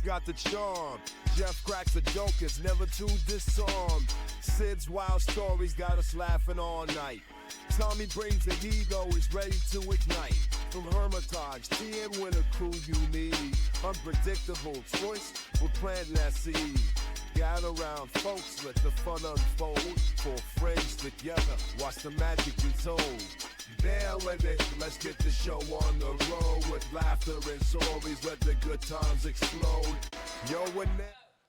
got the charm. Jeff cracks a joke, it's never too disarmed. Sid's wild stories got us laughing all night. Tommy brings the heat, always ready to ignite. From Hermitage, tea and winter crew you need. Unpredictable choice, we're planting that seed. Gather around, folks, let the fun unfold. Four friends together, watch the magic be told. Bear with it, let's get the show on the road. With laughter and stories, let the good times explode. Yo,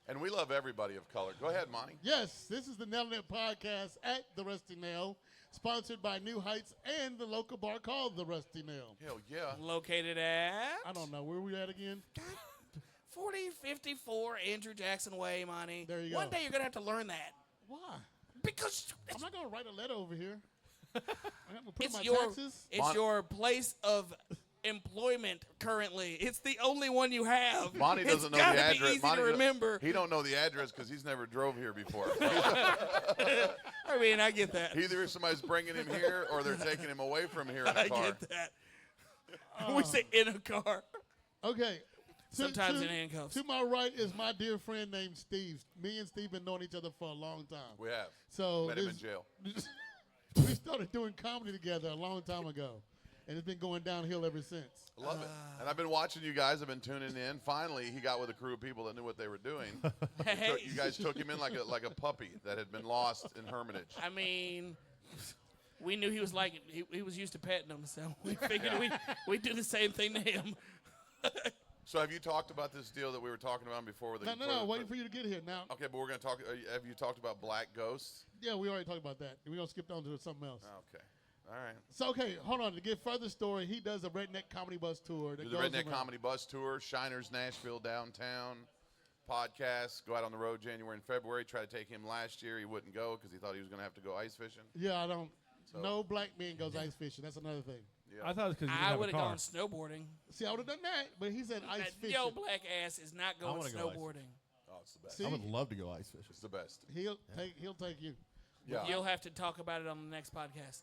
and we love everybody of color. Go ahead, Monty. Yes, this is the Nailin It Podcast at the Rusty Nail, sponsored by New Heights and the local bar called the Rusty Nail. Hell yeah. Located at? I don't know. Where we at again? 4054 Andrew Jackson Way, Monty. There you go. One day you're going to have to learn that. Why? Because I'm not going to write a letter over here. I'm going to put it's my your, taxes. It's your place of employment currently. It's the only one you have. Monty doesn't know gotta the be address. Easy Monty to remember. He don't know the address because he's never drove here before. I mean, I get that. Either somebody's bringing him here or they're taking him away from here in a car. I get that. We say in a car. Okay. Sometimes in handcuffs. To my right is my dear friend named Steve. Me and Steve been knowing each other for a long time. We have. So Met him in jail. We started doing comedy together a long time ago, and it's been going downhill ever since. I love it. And I've been watching you guys. I've been tuning in. Finally, he got with a crew of people that knew what they were doing. You guys took him in like a puppy that had been lost in Hermitage. I mean, we knew he was like it. He was used to petting them, so we figured we'd do the same thing to him. So have you talked about this deal that we were talking about before? No, waiting for you to get here now. Okay, but we're going to talk. Have you talked about black ghosts? Yeah, we already talked about that. We're going to skip on to something else. Okay. All right. So, okay, hold on. To get further story, he does a Redneck Comedy Bus Tour. Do the Redneck Comedy Bus Tour, Shiners, Nashville, downtown, podcast, go out on the road January and February. Try to take him last year. He wouldn't go because he thought he was going to have to go ice fishing. Yeah, I don't. So. No black man goes ice fishing. That's another thing. Yeah. I thought it was because I would have gone snowboarding. See, I would have done that, but he said ice fishing. Yo, black ass is not going snowboarding. Oh, it's the best. See? I would love to go ice fishing. It's the best. He'll take you. Yeah. You'll have to talk about it on the next podcast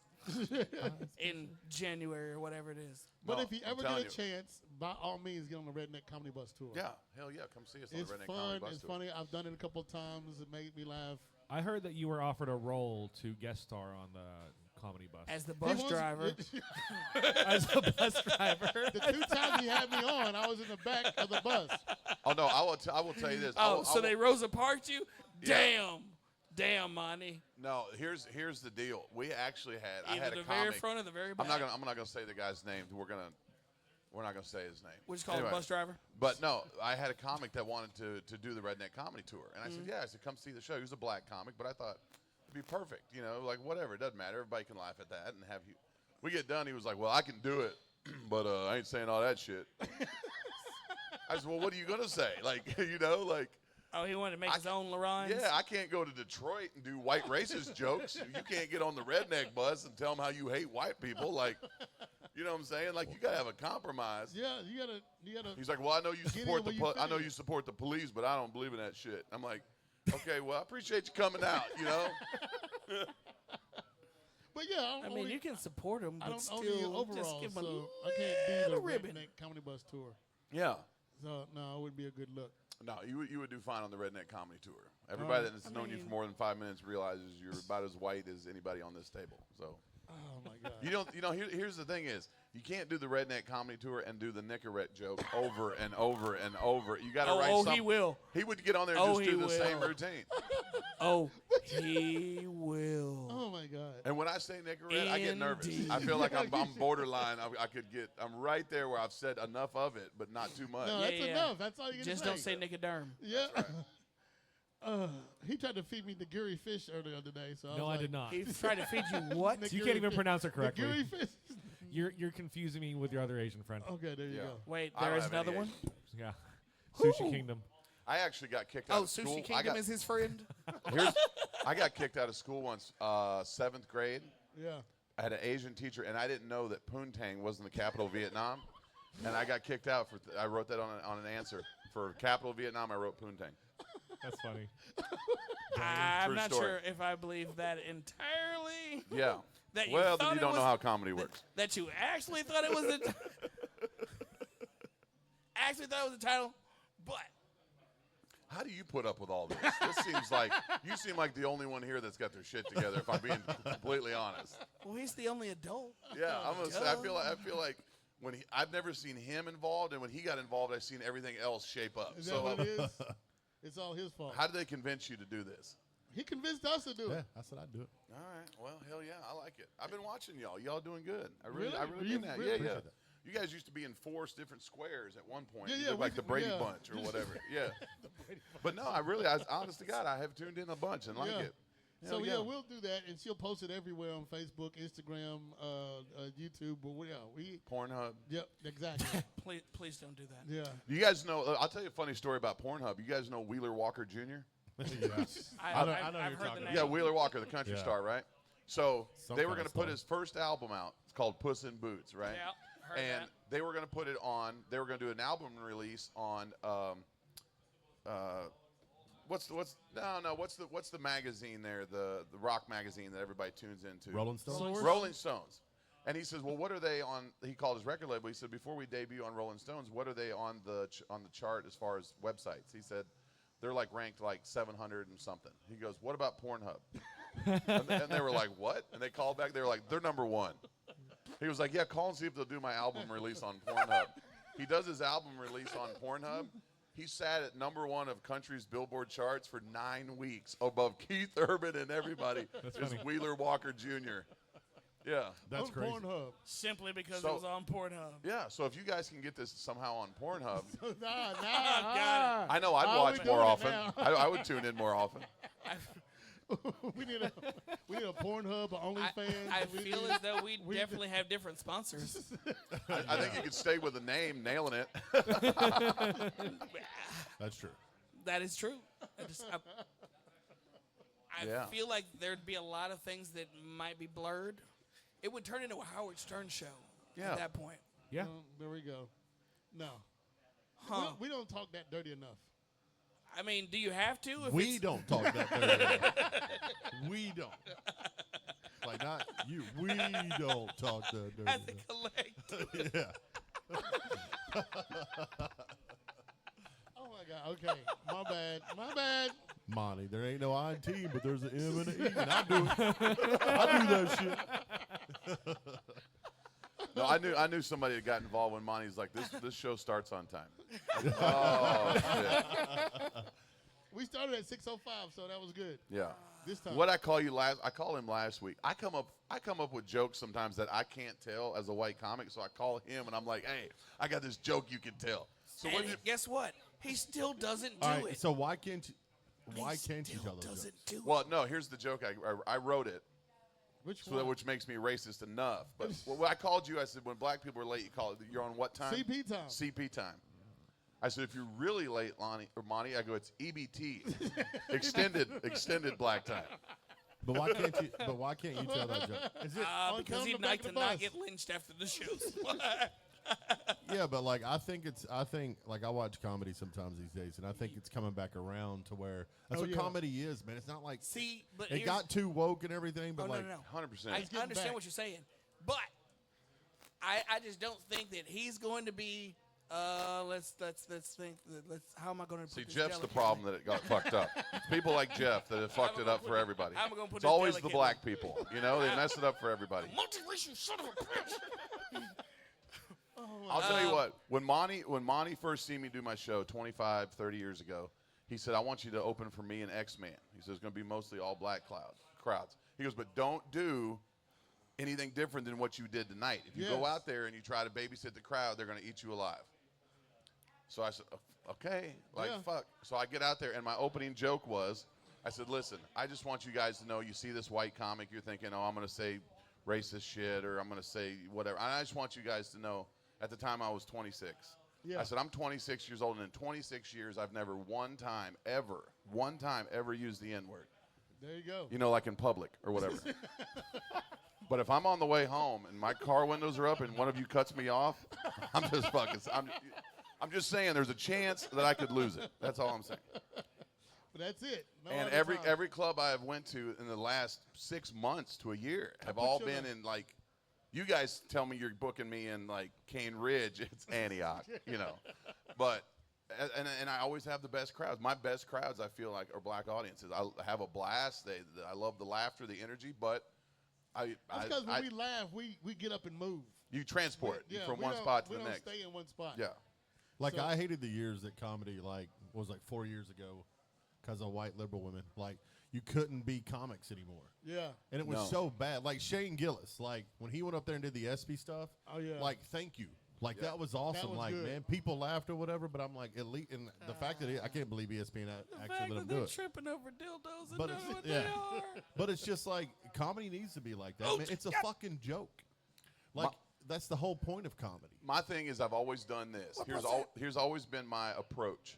in January or whatever it is. But if you ever get a chance, by all means, get on the Redneck Comedy Bus Tour. Yeah, hell yeah, come see us on the Redneck fun, Comedy Bus it's Tour. funny. I've done it a couple of times. It made me laugh. I heard that you were offered a role to guest star on the comedy bus. As the bus driver. As the bus driver. The two times he had me on, I was in the back of the bus. Oh, no, I will tell you this. They Rosa Parked you? Yeah. Damn, Monty. No, here's the deal. We actually had Either I had the a very comic. front or the very back. I'm not gonna say the guy's name. We're not gonna say his name. We're just calling the bus driver. But no, I had a comic that wanted to do the Redneck Comedy Tour, and I said, yeah. I said, come see the show. He was a black comic, but I thought it'd be perfect. You know, like whatever, it doesn't matter. Everybody can laugh at that and have you. We get done. He was like, well, I can do it, but I ain't saying all that shit. I said, well, what are you gonna say? Like, you know, like. Oh, he wanted to make his own lines? Yeah, I can't go to Detroit and do white racist jokes. You can't get on the redneck bus and tell them how you hate white people. Like, you know what I'm saying? Like, you gotta have a compromise. Yeah, you gotta. He's like, well, I know you support the police, but I don't believe in that shit. I'm like, okay, well, I appreciate you coming out. You know. But yeah, I mean, you can support him, but still, overall, just give him so a I can't be the ribbon. Redneck Comedy Bus Tour. Yeah. So no, it wouldn't be a good look. No, you would do fine on the Redneck Comedy Tour. Everybody that's known you for more than 5 minutes realizes you're about as white as anybody on this table. So. Oh my God. Here's the thing is, you can't do the Redneck Comedy Tour and do the Nicorette joke over and over and over. You got to write something. He will. He would get on there and just do the same routine. He will. Oh my God. And when I say Nicorette, I get nervous. I feel like I'm borderline. I'm right there where I've said enough of it, but not too much. No, that's enough. That's all you can just say. don't say Nicoderm. Yeah. He tried to feed me the Nigiri fish earlier today. So I did not. He tried to feed you what? You can't even pronounce it correctly. Nigiri fish. You're confusing me with your other Asian friend. Okay, there you go. Wait, there is another one? Yeah. Sushi Kingdom. I actually got kicked out of school. Sushi Kingdom is his friend? I got kicked out of school once, 7th grade. Yeah. I had an Asian teacher, and I didn't know that Poontang wasn't the capital of Vietnam. And I got kicked out for. I wrote that on an answer for capital Vietnam. I wrote Poontang. That's funny. I'm not story. sure if I believe that entirely. Yeah. That well, then you don't know how comedy works. That you actually thought it was the title, but how do you put up with all this? This seems like you seem like the only one here that's got their shit together. If I'm being completely honest. Well, he's the only adult. Yeah, I'm gonna say, I feel like when I've never seen him involved, and when he got involved, I've seen everything else shape up. Is that what it is? It's all his fault. How did they convince you to do this? He convinced us to do it. I said I'd do it. All right. Well, hell yeah, I like it. I've been watching y'all. Y'all doing good. I Really? really You mean that. really Yeah. appreciate that. You guys used to be in 4 different squares at one point. Yeah, You yeah, look like the Brady yeah. Bunch or whatever. Yeah. But no, honest to God, I have tuned in a bunch and like Yeah. it. So Hell yeah, we'll do that, and she'll post it everywhere on Facebook, Instagram, YouTube. But we Pornhub. Yep, exactly. Please don't do that. Yeah. You guys know, I'll tell you a funny story about Pornhub. You guys know Wheeler Walker Jr.? Yeah. I know you're I've heard talking the about. name. Yeah, Wheeler Walker, the country Yeah. star, right? So Some they were kind going of to put star. his first album out. It's called Puss in Boots, right? Yeah, heard And that. they were going to put it on. They were going to do an album release on. What's the magazine there? The rock magazine that everybody tunes into. Rolling Stones. Source? Rolling Stones. And he says, well, what are they on? He called his record label. He said, before we debut on Rolling Stones, what are they on the chart as far as websites? He said, they're like ranked like 700 and something. He goes, what about Pornhub? and they were like, what? And they called back. They were like, they're number 1. He was like, yeah, call and see if they'll do my album release on Pornhub. He does his album release on Pornhub. He sat at number 1 of country's Billboard charts for 9 weeks above Keith Urban and everybody. It's funny. Wheeler Walker Jr. Yeah. That's on crazy. Pornhub. Simply because So- it was on Pornhub. Yeah, so if you guys can get this somehow on Pornhub, Nah. I know I'd How watch we more doing it often. now? I would tune in more often. we need a Pornhub, or OnlyFans. I We feel need- as though we we- definitely have different sponsors. I think you could stay with the name, nailing it. That's true. That is true. I Yeah. feel like there'd be a lot of things that might be blurred. It would turn into a Howard Stern show Yeah. at that point. Yeah. There we go. No. Huh. We don't talk that dirty enough. I mean, do you have to? If We it's- don't talk that dirty. We don't. Like not you. We don't talk that dirty. As a collective. Yeah. Oh my God. Okay. My bad. My bad. Monty, there ain't no I in team, but there's an M and an E, and I do it. I do that shit. No, I knew somebody that got involved when Monty's like, this show starts on time. Oh, shit. We started at 6:05, so that was good. Yeah. This time. What I call him last week. I come up with jokes sometimes that I can't tell as a white comic, so I call him and I'm like, hey, I got this joke you can tell. So when And you, guess what? He still doesn't do All right, it. so why can't you? Why He can't you still tell those doesn't jokes? do well, no, here's the joke. I wrote it. Which So one? which makes me racist enough. But when I called you, I said, when black people are late, you call it, you're on what time? CP time. CP time. I said, if you're really late, Monty, I go, it's EBT, extended black time. But why can't you? But why can't you tell that joke? Is it on because the he'd back like of to the not bus? get lynched after the show. Yeah, but like I think like I watch comedy sometimes these days, and I think it's coming back around to where that's Oh, what yeah. comedy is, man. It's not like See, but it here's- got too woke and everything, but Oh, like no. 100%. I getting understand back. what you're saying, but I just don't think that he's going to be. Let's think. How am I going to See, put this Jeff's the delicately? problem that it got fucked up. It's people like Jeff that have fucked it up for everybody. I'm gonna put It's this always the delicately. black people. You know, they mess it up for everybody. Multiracial son of a bitch. I'll tell you what, when Monty first seen me do my show 25, 30 years ago, he said, I want you to open for me and X-Man. He said, it's going to be mostly all black crowds. He goes, but don't do anything different than what you did tonight. If you go Yes. out there and you try to babysit the crowd, they're going to eat you alive. So I said, okay, Yeah. fuck. So I get out there, and my opening joke was, I said, listen, I just want you guys to know, you see this white comic, you're thinking, oh, I'm going to say racist shit, or I'm going to say whatever. And I just want you guys to know, at the time I was 26. Yeah. I said, I'm 26 years old, and in 26 years, I've never one time ever used the N-word. There you go. You know, like in public or whatever. But if I'm on the way home and my car windows are up and one of you cuts me off, I'm I'm just saying there's a chance that I could lose it. That's all I'm saying. But that's it. No And other time. every club I have went to in the last 6 months to a year have put all you been in like, you guys tell me you're booking me in like Cane Ridge, it's Antioch, you know. But And I always have the best crowds. My best crowds, I feel like, are black audiences. I have a blast. I love the laughter, the energy, but That's because when we laugh, we get up and move. you transport Yeah, from we one don't- spot to we the don't next. stay in one spot. Yeah. Like So- I hated the years that comedy was 4 years ago because of white liberal women. Like you couldn't be comics anymore. Yeah. And it was No. so bad. Like Shane Gillis, like when he went up there and did the ESPY stuff. Oh, yeah. Like was Like that was awesome. was Like good. man, people laughed or whatever. But I'm like, elite. And the fact that I can't believe ESPN actually let him do it. tripping over dildos and But know it's- what yeah. they are. But it's just like comedy needs to be like that. Oh, man. It's a God. fucking joke. Like that's the whole point of comedy. My thing is I've always done this. Here's always been my approach.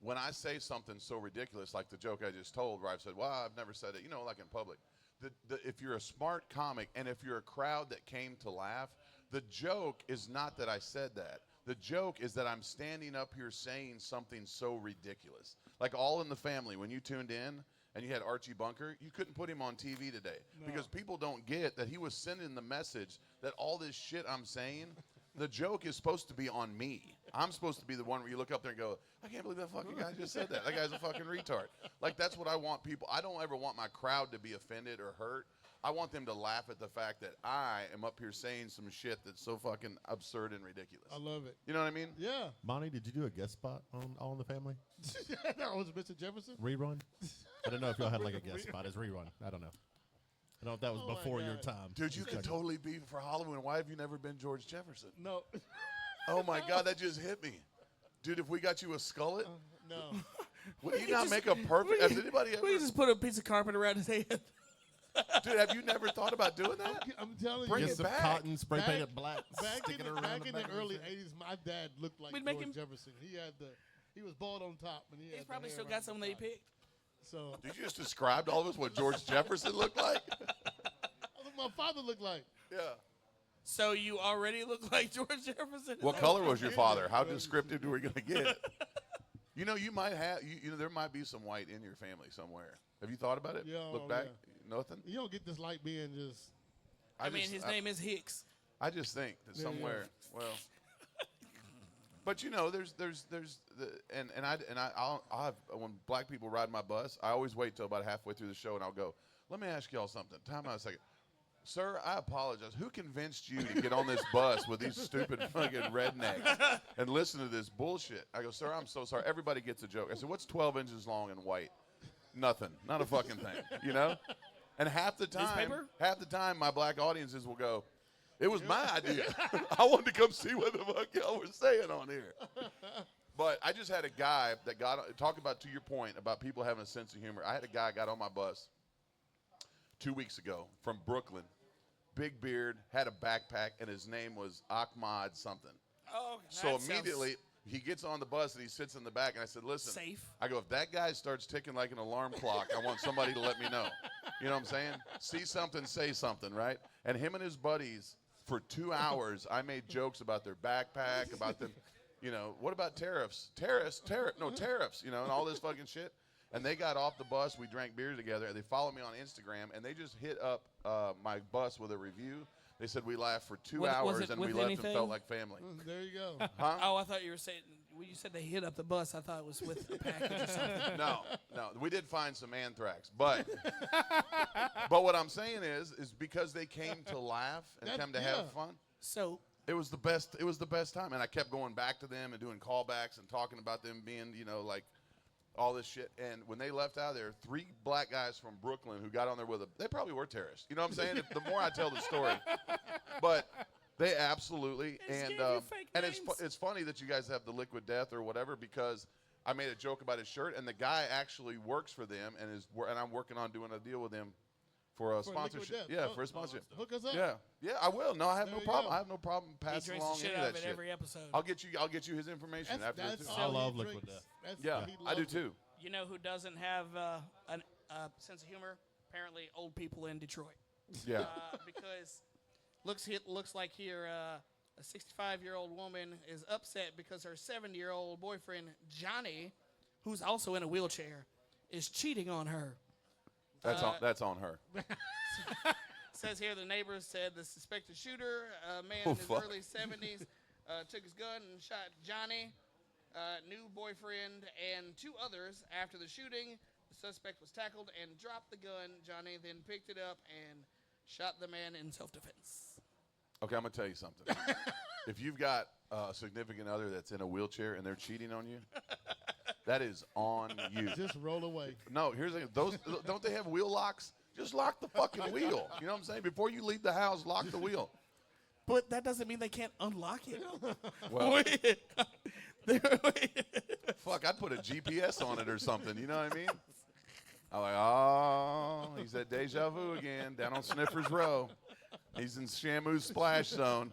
When I say something so ridiculous, like the joke I just told, where I've said, well, I've never said it, like in public. If you're a smart comic and if you're a crowd that came to laugh, the joke is not that I said that. The joke is that I'm standing up here saying something so ridiculous. Like All in the Family, when you tuned in and you had Archie Bunker, you couldn't put him on TV today because people don't get that he was sending the message that all this shit I'm saying, the joke is supposed to be on me. I'm supposed to be the one where you look up there and go, I can't believe that fucking guy just said that. That guy's a fucking retard. Like, that's what I want people. I don't ever want my crowd to be offended or hurt. I want them to laugh at the fact that I am up here saying some shit that's so fucking absurd and ridiculous. I love it. You know what I mean? Yeah. Monty, did you do a guest spot on All in the Family? That was Mr. Jefferson. Rerun? I don't know if y'all had like a guest spot as rerun. I don't know. I don't know if that was Oh, my before your God. time. Dude, you Just could checking. totally be for Halloween. Why have you never been George Jefferson? No. Oh, my God, that just hit me. Dude, if we got you a skullet, No. would you not make a perfect... Has anybody ever... We just put a piece of carpet around his head. Dude, have you never thought about doing that? I'm telling Bring you. Get it some back. cotton, spray Back- paint it black, stick it around Back in the back of his early head. 80s, my dad looked like We'd make George him- Jefferson. He was bald on top, and he had He's the probably hair still around got the some that he side. picked. So Did you just describe to all of us what George Jefferson looked like? that's what my father looked like. Yeah. So you already look like George Jefferson? What color was your father? How descriptive are we going to get? You might have, there might be some white in your family somewhere. Have you thought about it? Yeah, Look oh, back. yeah. Nothing? You don't get this light being just. I mean, his name is Hicks. I just think that Yeah, somewhere, well, but I'll have, when black people ride my bus, I always wait till about halfway through the show and I'll go, let me ask y'all something. Time out a second. Sir, I apologize. Who convinced you to get on this bus with these stupid fucking rednecks and listen to this bullshit? I go, sir, I'm so sorry. Everybody gets a joke. I said, what's 12 inches long and white? Nothing. Not a fucking thing, And half the time, my black audiences will go, it was my idea. I wanted to come see what the fuck y'all were saying on here. But I just had a guy that talk about, to your point, about people having a sense of humor. I had a guy got on my bus 2 weeks ago from Brooklyn. Big beard, had a backpack, and his name was Ahmad something. Oh, So that sounds immediately, he gets on the bus and he sits in the back, and I said, listen. safe. I go, if that guy starts ticking like an alarm clock, I want somebody to let me know. You know what I'm saying? See something, say something, right? And him and his buddies, for 2 hours, I made jokes about their backpack, about them, what about tariffs? Tariffs, and all this fucking shit. And they got off the bus, we drank beer together, and they followed me on Instagram, and they just hit up my bus with a review. They said we laughed for 2 Was hours, it and we with left anything? and felt like family. There you go. Huh? Oh, I thought you were saying, when you said they hit up the bus, I thought it was with a package or something. No, we did find some anthrax, but what I'm saying is because they came to laugh and come to have fun. So, It was the best. It was the best time, and I kept going back to them and doing callbacks and talking about them being, like all this shit. And when they left out of there, 3 black guys from Brooklyn who got on there with they probably were terrorists. You know what I'm saying? The more I tell the story, but they absolutely They just and gave you fake and names. it's funny that you guys have the liquid death or whatever because I made a joke about his shirt, and the guy actually works for them and I'm working on doing a deal with him. For a For sponsorship. Liquid Death. Yeah, Oh, for a sponsorship. Hook us up. Yeah, I will. No, I have There no you problem. go. I have no problem he passing drinks along the shit any out of of that it shit. every episode. I'll get you his information after That's this. all I he love Liquid drinks. Death. That's- Yeah, he I do loves it. too. You know who doesn't have a sense of humor? Apparently, old people in Detroit. Yeah. Because looks like here a 65-year-old woman is upset because her 70-year-old boyfriend Johnny, who's also in a wheelchair, is cheating on her. That's on her. Says here the neighbors said the suspected shooter, a man Oh, in his fuck. early 70s, took his gun and shot Johnny. new boyfriend, and 2 others. After the shooting, the suspect was tackled and dropped the gun. Johnny then picked it up and shot the man in self-defense. Okay, I'm going to tell you something. If you've got a significant other that's in a wheelchair and they're cheating on you, that is on you. Just roll away. No, here's the thing. Those don't they have wheel locks? Just lock the fucking wheel. You know what I'm saying? Before you leave the house, lock the wheel. But that doesn't mean they can't unlock it. Well, fuck, I'd put a GPS on it or something. You know what I mean? I'm like, oh, he's at Deja Vu again, down on Sniffer's Row. He's in Shamu's Splash Zone.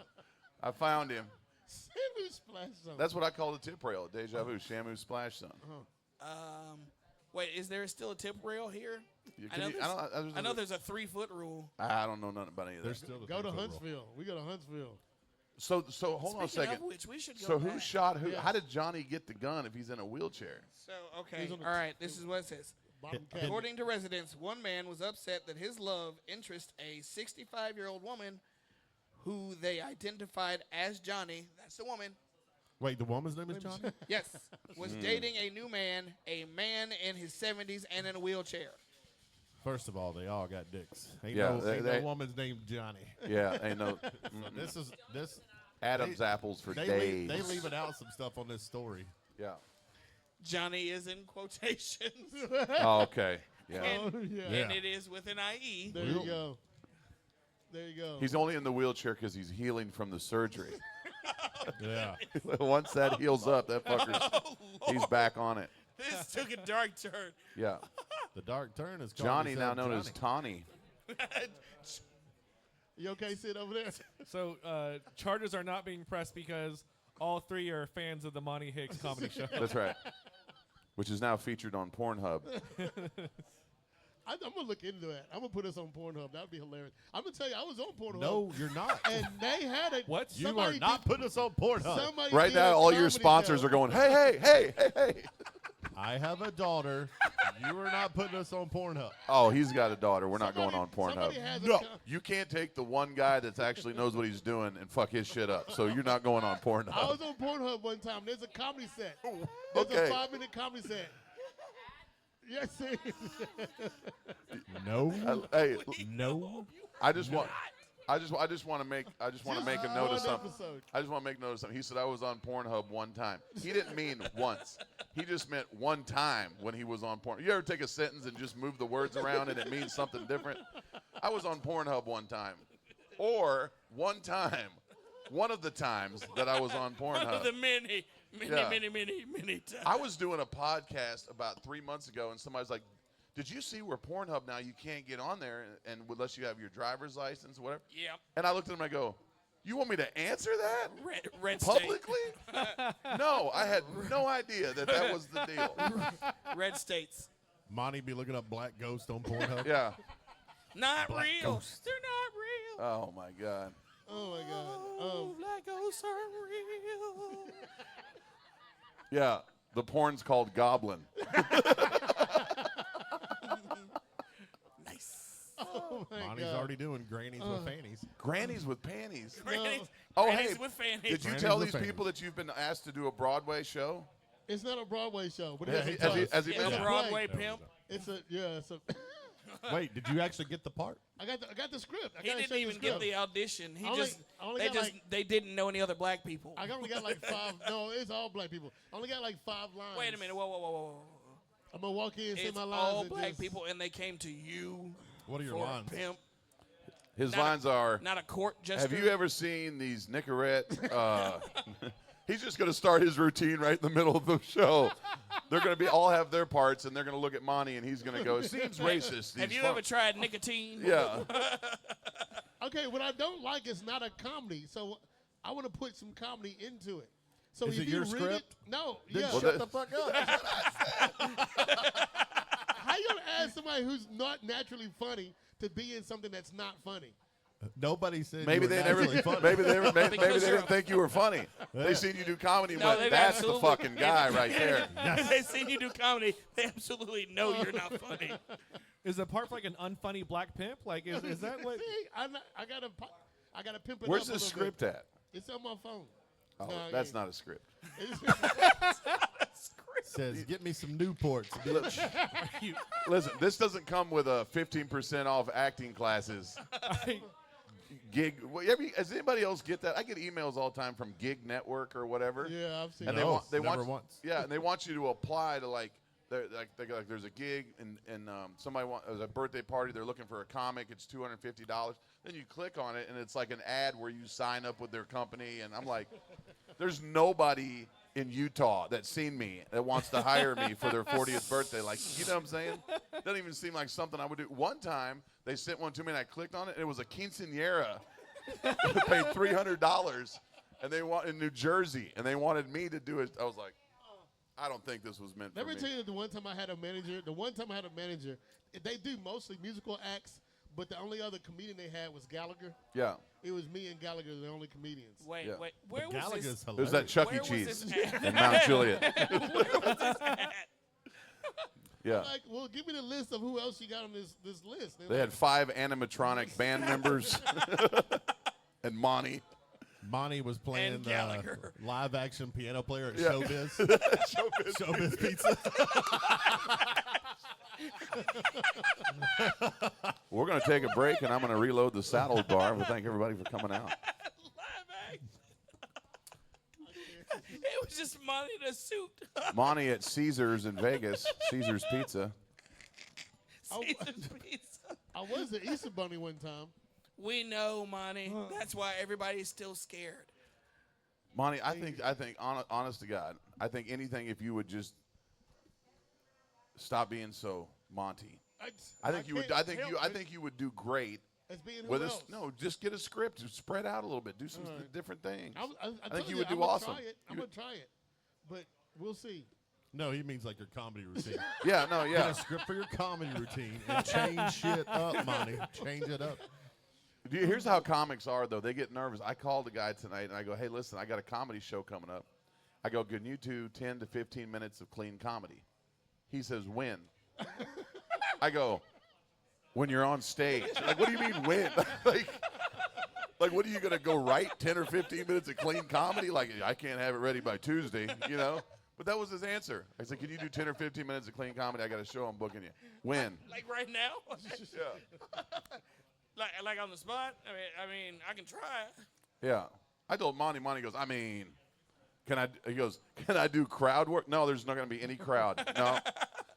I found him. Shamu Splash Zone. That's what I call the tip rail at Deja Vu, Shamu's Splash Zone. Wait, is there still a tip rail here? I know there's a 3-foot rule. I don't know nothing about any of that. There's still Go to Huntsville. We go to Huntsville. So hold on a Speaking second. of which, we should go So back. who shot who? Yes. How did Johnny get the gun if he's in a wheelchair? So, okay, He's on the all right, this is what it says. Bottom cap. According to residents, one man was upset that his love interest, a 65-year-old woman who they identified as Johnny, that's the woman, Wait, the woman's name is Johnny? yes, was dating a new man, a man in his 70s and in a wheelchair. First of all, they all got dicks. Ain't Yeah, no they- woman's named Johnny. Yeah, ain't no This Adam's apples for they days. they leaving out some stuff on this story. Yeah. Johnny is in quotations, Oh, okay. Yeah. Oh, yeah. and it is with an IE. There you go. There you go. He's only in the wheelchair because he's healing from the surgery. Yeah. Once that heals up, that fucker's he's back on it. This took a dark turn. Yeah. The dark turn is called Johnny, now himself known as Johnny. Tawny. You okay, Sid, over there? So charges are not being pressed because all 3 are fans of the Monty Hicks comedy show. That's right. Which is now featured on Pornhub. I'm going to look into that. I'm going to put this on Pornhub. That would be hilarious. I'm going to tell you, I was on Pornhub. No, you're not. And they had it. What? You are somebody not did- putting us on Pornhub. somebody Right did now, a all your comedy sponsors show. are going, hey. I have a daughter. You are not putting us on Pornhub. Oh, he's got a daughter. We're not going on Somebody Pornhub. has a No. You can't take the one guy that actually knows what he's doing and fuck his shit up. So you're not going on I Pornhub. was on Pornhub one time. There's a comedy set. There's Okay. a 5-minute comedy set. Yes, sir. No. Hey, No. I just want to make a note of one something. episode. I just want to make note of something. He said I was on Pornhub one time. He didn't mean once. He just meant one time when he was on Pornhub. You ever take a sentence and just move the words around and it means something different? I was on Pornhub one time. Or one time. One of the times that I was on One of Pornhub. the many Yeah. times. I was doing a podcast about 3 months ago, and somebody's like, did you see where Pornhub now you can't get on there and unless you have your driver's license or whatever? Yep. And I looked at him and I go, you want me to answer that? Red state. Publicly? No, I had no idea that was the deal. Red states. Monty be looking up Black Ghost on Pornhub. Yeah. Not Black real. ghost. They're not real. Oh, my God. Oh, my God. Black ghosts are real. Yeah. The porn's called Goblin. Nice. Oh, my Monty's God. already doing grannies with fannies. Grannies with panties. Grannies, Oh, grannies hey, with fannies. did you Grannies tell with these fannies. people that you've been asked to do a Broadway show? It's not a Broadway show, but Has it's he- a has he It's a mentioned- Broadway No, pimp. It's a it's a. Wait, did you actually get the part? I got the script. I He gotta didn't show you even the get script. the audition. He I only- just I only got like- they didn't know any other black people. I only got like 5. No, it's all black people. I only got like 5 lines. Wait a minute. Whoa. I'm gonna walk in, say It's my lines. all and black just- people, and they came to you What are your for lines? a pimp, His Not a- lines are, not a court jester. have you ever seen these Nicorette? He's just going to start his routine right in the middle of the show. They're going to be all have their parts, and they're going to look at Monty, and he's going to go, it seems racist. Have these you fun-" ever tried nicotine? Yeah. Okay, what I don't like is not a comedy, so I want to put some comedy into it. So Is if it you your read script? it, no, Then yeah. shut the fuck up. How you gonna ask somebody who's not naturally funny to be in something that's not funny? Nobody said Maybe you were they never. naturally funny. Maybe they never. Maybe Because they you're didn't think you were funny. They seen you do comedy. And No, went, they've that's the absolutely- fucking guy right there. If they seen you do comedy, they absolutely know you're not funny. Is the part for like an unfunny black pimp? Like, is that what? See, I gotta pimp it Where's up a the little script bit. at? It's on my phone. Oh, No, that's yeah. not a script. Says, get me some Newports, bitch. Listen, this doesn't come with a 15% off acting classes. Gig. Does anybody else get that? I get emails all the time from Gig Network or whatever. Yeah, I've seen And that. they never want once. Yeah, and they want you to apply to like there's a gig and somebody there's a birthday party. They're looking for a comic. It's $250. Then you click on it and it's like an ad where you sign up with their company. And I'm like, there's nobody in Utah that's seen me that wants to hire me for their 40th birthday. Like, you know what I'm saying? Doesn't even seem like something I would do. One time they sent one to me and I clicked on it and it was a quinceañera. Paid $300 and they want in New Jersey and they wanted me to do it. I was like, I don't think this was meant Let for me me. tell you the one time I had a manager. They do mostly musical acts, but the only other comedian they had was Gallagher. Yeah. It was me and Gallagher, the only comedians. Wait, Yeah. wait. Where was Gallagher's this? It was hilarious. that Chuck E. Where was Cheese this at? in Mount Juliet. Where was this at? Yeah. Like, well, give me the list of who else you got on this list. They're They like, had 5 animatronic band members and Monty. Monty was playing And Gallagher. live action piano player at Yeah. Showbiz. Showbiz. Showbiz Pizza. We're going to take a break, and I'm going to reload the saddle bar. But thank everybody for coming out. Live act. It was just Monty in a suit. Monty at Caesars in Vegas, Caesars Pizza. Caesar's Pizza. I was at Easter Bunny one time. We know, Monty. That's why everybody's still scared. Monty, I think, honest to God, I think anything if you would just stop being so Monty. I think you would. I think you would do great As being who with else? No, just get a script, spread out a little bit, do some different things. I think told you would do I'm gonna awesome. Try it. I'm You gonna try it, but we'll see. No, he means like your comedy routine. Yeah, no, Get yeah. a script for your comedy routine and change shit up, Monty. Change it up. Here's how comics are, though. They get nervous. I called a guy tonight, and I go, hey, listen, I got a comedy show coming up. I go, can you do 10 to 15 minutes of clean comedy? He says, when? I go, when you're on stage. Like, what do you mean when? like, what are you going to go write 10 or 15 minutes of clean comedy? Like, I can't have it ready by Tuesday, you know? But that was his answer. I said, can you do 10 or 15 minutes of clean comedy? I got a show I'm booking you. When? Like right now? Yeah. like on the spot? I mean, I can try. Yeah. I told Monty goes, I mean, he goes, can I do crowd work? No, there's not going to be any crowd. No.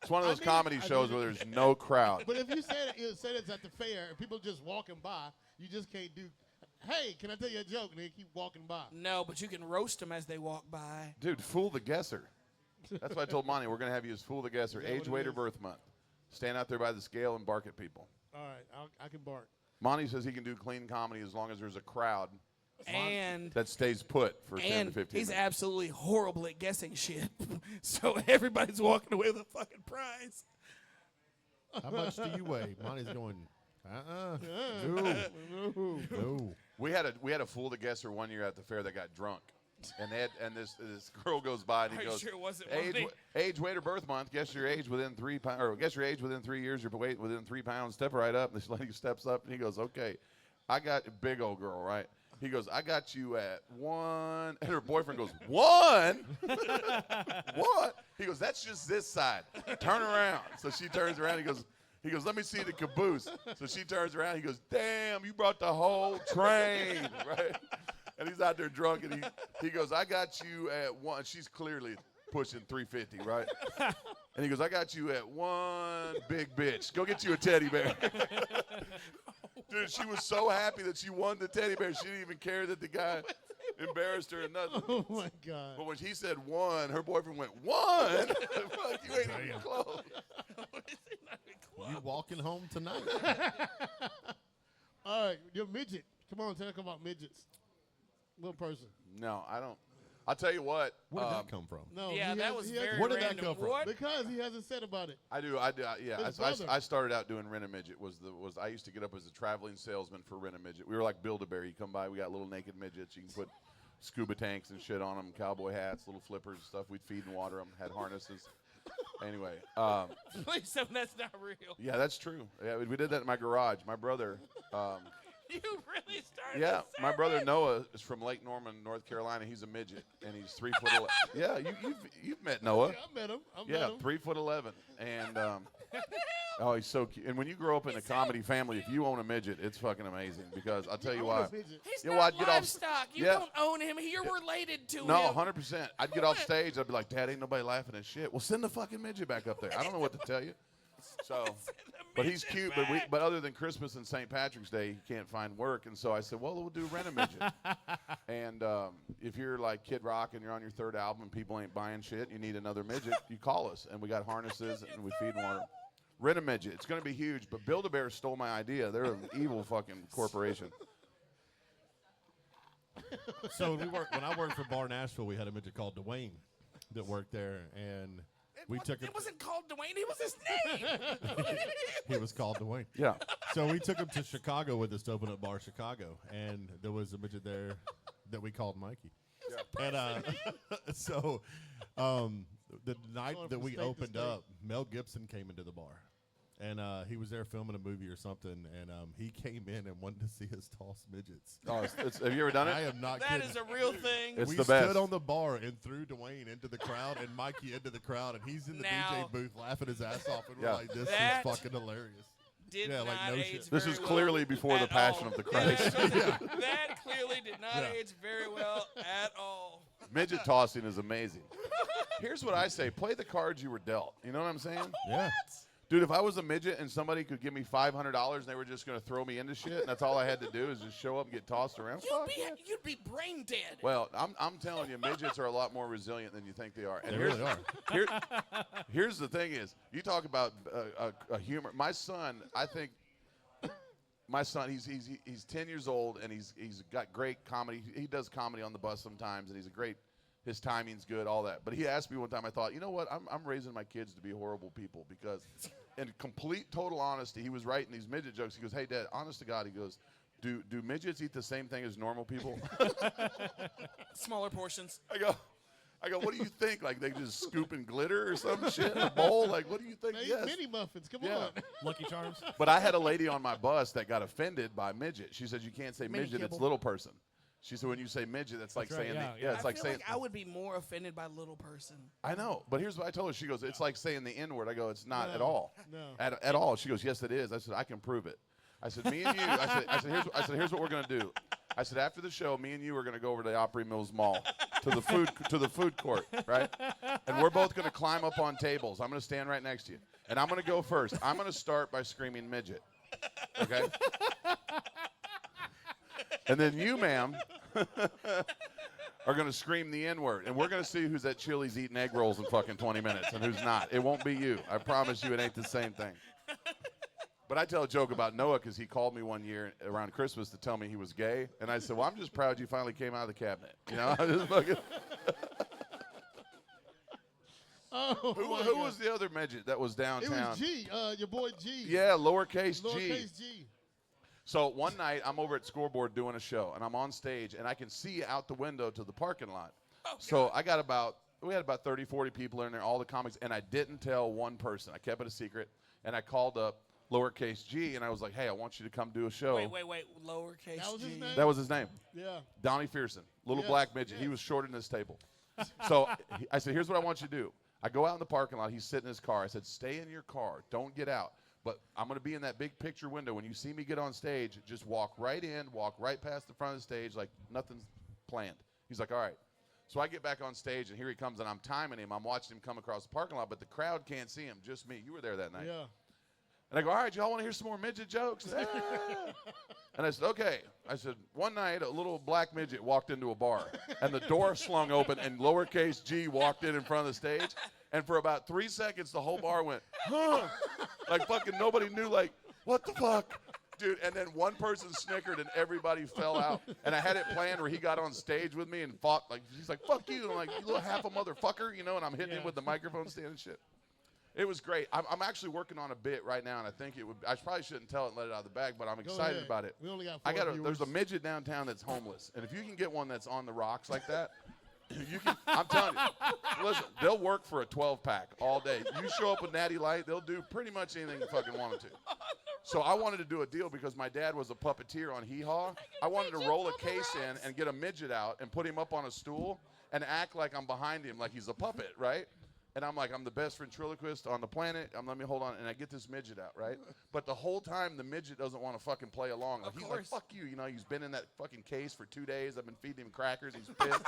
It's one of those comedy shows where there's no crowd. But if you said it's at the fair and people just walking by, you just can't do, hey, can I tell you a joke? And they keep walking by. No, but you can roast them as they walk by. Dude, fool the guesser. That's why I told Monty we're going to have you as fool the guesser. that Age, what it weight, or is? birth month. Stand out there by the scale and bark at people. All right, I can bark. Monty says he can do clean comedy as long as there's a crowd And that stays put for 10 to 15 he's minutes. absolutely horrible at guessing shit. So everybody's walking away with a fucking prize. How much do you weigh? Monty's going, no. No. We had a fool the guesser one year at the fair that got drunk. And this girl goes by and he Are you goes, sure it wasn't age, Monty? age, weight, or birth month. Guess your age within 3 pounds, or guess your age within 3 years. Your weight within 3 pounds. Step right up. And this lady steps up and he goes, okay, I got a big old girl, right? He goes, I got you at 1. And her boyfriend goes, 1? What? He goes, that's just this side. Turn around. So she turns around. He goes, let me see the caboose. So she turns around. He goes, damn, you brought the whole train, right? And he's out there drunk, and he goes, I got you at 1. She's clearly pushing 350, right? And he goes, I got you at 1 big bitch. Go get you a teddy bear. Dude, she was so happy that she won the teddy bear. She didn't even care that the guy embarrassed her or nothing. Oh, my God. But when he said 1, her boyfriend went, 1? Fuck, you ain't even close. You walking home tonight? All right, you're a midget. Come on, tell us about midgets. Little person. No, I don't. I'll tell you what. Where did that come from? No, Yeah, he that has- was he has- very Where did that random. come from? What? Because he hasn't said about it. I do. Yeah, His brother. I started out doing Rent a Midget. I used to get up as a traveling salesman for Rent a Midget. We were like Build-A-Bear. You come by, we got little naked midgets. You can put scuba tanks and shit on them, cowboy hats, little flippers, stuff. We'd feed and water them. Had harnesses. Anyway, Please tell me that's not real. yeah, that's true. Yeah, we did that in my garage. My brother, You really started. Yeah, this my brother service? Noah is from Lake Norman, North Carolina. He's a midget, and he's 3'11". Yeah, you've met Noah. Yeah, I met him. Yeah, 3'11", and oh, he's so cute. And when you grow up in a comedy family, if you own a midget, it's fucking amazing because I'll tell you why. He's Yeah, not well, I'd get off- livestock. You yeah. don't own him. You're related to No, him. 100%. I'd get off stage. I'd be like, Dad, ain't nobody laughing at shit. Well, send the fucking midget back up there. I don't know what to tell you. So, but he's cute. But other than Christmas and St. Patrick's Day, he can't find work. And so I said, well, we'll do Rent a Midget. And if you're like Kid Rock and you're on your third album and people ain't buying shit, you need another midget, you call us. And we got harnesses and we feed and water. Rent a Midget. It's going to be huge. But Build-A-Bear stole my idea. They're an evil fucking corporation. So when I worked for Bar Nashville, we had a midget called Dwayne that worked there, and we took him. It wasn't called Dwayne. It was his name. He was called Dwayne. Yeah. So we took him to Chicago with us to open up Bar Chicago, and there was a midget there that we called Mikey. And so the night Going that from we state to opened state. up, Mel Gibson came into the bar. And he was there filming a movie or something, and he came in and wanted to see us toss midgets. Oh, have you ever done I it? am not That kidding. is a real thing. It's we the stood best. on the bar and threw Dwayne into the crowd and Mikey into the crowd, and he's in the Now- DJ booth laughing his ass off, and we're Yeah. like, this That- is fucking hilarious. Did Yeah, not like, no age shit. This very is well clearly before the at Passion all. of the Yeah, Christ. that clearly did not Yeah. age very well at all. Midget tossing is amazing. Here's what I say. Play the cards you were dealt. You know what I'm saying? Yeah. Dude, if I was a midget and somebody could give me $500 and they were just going to throw me into shit, and that's all I had to do is just show up and get tossed around. fuck yeah. You'd be brain dead. Well, I'm telling you, midgets are a lot more resilient than you think they are. And They here's, really are. here's the thing is, you talk about a humor. My son, I think, my son, he's 10 years old, and he's got great comedy. He does comedy on the bus sometimes, and he's a great, his timing's good, all that. But he asked me one time, I thought, you know what, I'm raising my kids to be horrible people because in complete, total honesty, he was writing these midget jokes. He goes, hey, Dad, honest to God, he goes, do midgets eat the same thing as normal people? Smaller portions. I go, what do you think? Like they just scooping glitter or some shit in a bowl? Like, what do you think? They eat Yes. mini muffins. Come Yeah. on. Lucky Charms. But I had a lady on my bus that got offended by midget. She said, you can't say Mini midget, it's kibble. little person. She said, when you say midget, that's like That's right, saying, yeah. it's I like feel saying, like I would be more offended by little person. I know. But here's what I told her. She goes, it's like saying the N-word. I go, it's not at No, all. no. At all. She goes, yes, it is. I said, I can prove it. I said, me and you, I said, here's what we're going to do. I said, after the show, me and you are going to go over to the Opry Mills Mall to the food court, right? And we're both going to climb up on tables. I'm going to stand right next to you. And I'm going to go first. I'm going to start by screaming midget. Okay? And then you, ma'am, are going to scream the N-word. And we're going to see who's at Chili's eating egg rolls in fucking 20 minutes and who's not. It won't be you. I promise you it ain't the same thing. But I tell a joke about Noah because he called me one year around Christmas to tell me he was gay. And I said, well, I'm just proud you finally came out of the cabinet. You know, I just fucking. Oh, Who my who God. was the other midget that was It downtown? was G. Your boy G. Yeah, lowercase G. Lowercase G. So one night I'm over at Scoreboard doing a show, and I'm on stage, and I can see out the window to the parking lot. So we had about 30, 40 people in there, all the comics, and I didn't tell one person. I kept it a secret, and I called up lowercase G, and I was like, hey, I want you to come do a show. Wait. Lowercase That was his G. name? That was his name. Yeah. Donnie Fearson, little Yes, black midget. He yes. was shorter than this table. So I said, here's what I want you to do. I go out in the parking lot. He's sitting in his car. I said, stay in your car. Don't get out. But I'm going to be in that big picture window. When you see me get on stage, just walk right in, walk right past the front of the stage like nothing's planned. He's like, all right. So I get back on stage, and here he comes, and I'm timing him. I'm watching him come across the parking lot, but the crowd can't see him, just me. You were there that night. Yeah. And I go, all right, y'all want to hear some more midget jokes? Ah. And I said, okay. I said, one night, a little black midget walked into a bar, and the door slung open, and lowercase G walked in front of the stage. And for about 3 seconds, the whole bar went, huh? Like fucking nobody knew, like, what the fuck? Dude, and then one person snickered, and everybody fell out. And I had it planned where he got on stage with me and fought. Like, he's like, fuck you. And I'm like, you little half a motherfucker, you know, and I'm hitting him with the microphone stand and shit. It was great. I'm actually working on a bit right now, and I think it would. I probably shouldn't tell it and let it out of the bag, but I'm excited ahead. about it. We only got I 4 got. There's a viewers. midget downtown that's homeless, and if you can get one that's on the rocks like that, you can. I'm telling you. Listen, they'll work for a 12-pack all day. You show up with Natty Light, they'll do pretty much anything you fucking want them to. So I wanted to do a deal because my dad was a puppeteer on Hee Haw. I wanted to roll a case in and get a midget out and put him up on a stool and act like I'm behind him, like he's a puppet, right? And I'm like, I'm the best ventriloquist on the planet. Let me hold on, and I get this midget out, right? But the whole time, the midget doesn't want to fucking play along. Like, he's like, fuck you. You know, he's been in that fucking case for 2 days. I've been feeding him crackers. He's pissed.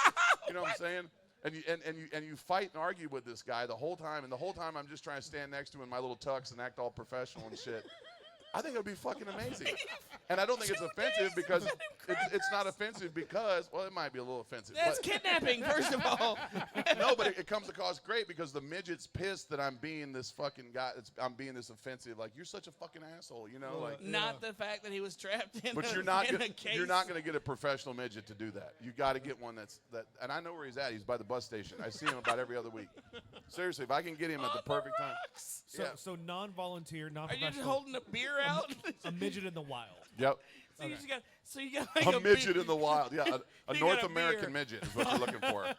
You know what I'm saying? And you fight and argue with this guy the whole time, and the whole time I'm just trying to stand next to him in my little tux and act all professional and shit. I think it would be fucking amazing. And I don't think it's offensive because it's not offensive because, well, it might be a little offensive. That's kidnapping, first of all. No, but it comes across great because the midget's pissed that I'm being this fucking guy. I'm being this offensive. Like, you're such a fucking asshole, you know? Like, not the fact that he was trapped in but a, you're not in gonna, a case. you're not going to get a professional midget to do that. You got to get one that. And I know where he's at. He's by the bus station. I see him about every other week. Seriously, if I can get him at the perfect time. So non-volunteer, Are you non-professional. just holding a beer out? a midget in the wild. Yep. So you got like A midget beer. in the wild. Yeah, a You North got a American beer. midget is what you're looking for. You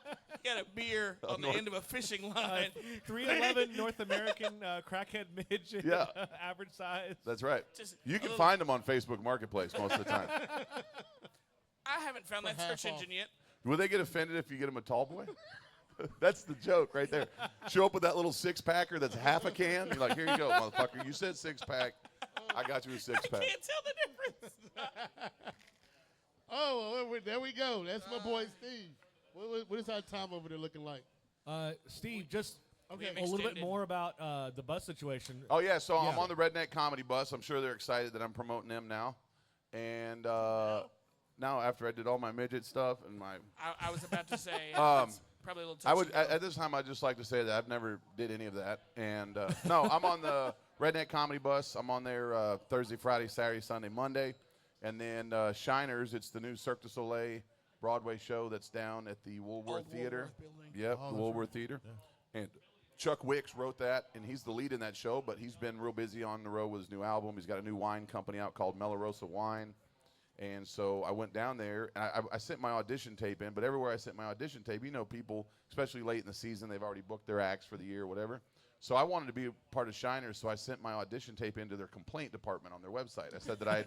got a beer on the North- end of a fishing line. 311 North American crackhead midget. Yeah. Average size. That's right. Just You a can little- find them on Facebook Marketplace most of the time. I haven't found that half search off. engine yet. Will they get offended if you get them a tall boy? That's the joke right there. Show up with that little six-packer that's half a can. You're like, here you go, motherfucker. You said six-pack. I got you a I six-pack. can't tell the difference. Oh, well, there we go. That's my boy Steve. What is our time over there looking like? Steve, just Okay. a little bit Extended. more about the bus situation. Oh, yeah, so I'm Yeah. on the Redneck Comedy Bus. I'm sure they're excited that I'm promoting them now. And now after I did all my midget stuff and my I was about to say it's probably a little touch I would and go. at this time I'd just like to say that I've never did any of that. And no, I'm on the Redneck Comedy Bus. I'm on there Thursday, Friday, Saturday, Sunday, Monday. And then Shiners, it's the new Cirque du Soleil Broadway show that's down at the Woolworth Old Theater. Woolworth building. Yep, Oh, the that's Woolworth Theater. And Chuck Wicks wrote that, and he's the lead in that show, but he's been real busy on the road with his new album. He's got a new wine company out called Melorosa Wine. And so I went down there, and I sent my audition tape in, but everywhere I sent my audition tape, you know, people, especially late in the season, they've already booked their acts for the year or whatever. So I wanted to be a part of Shiners, so I sent my audition tape into their complaint department on their website. I said that I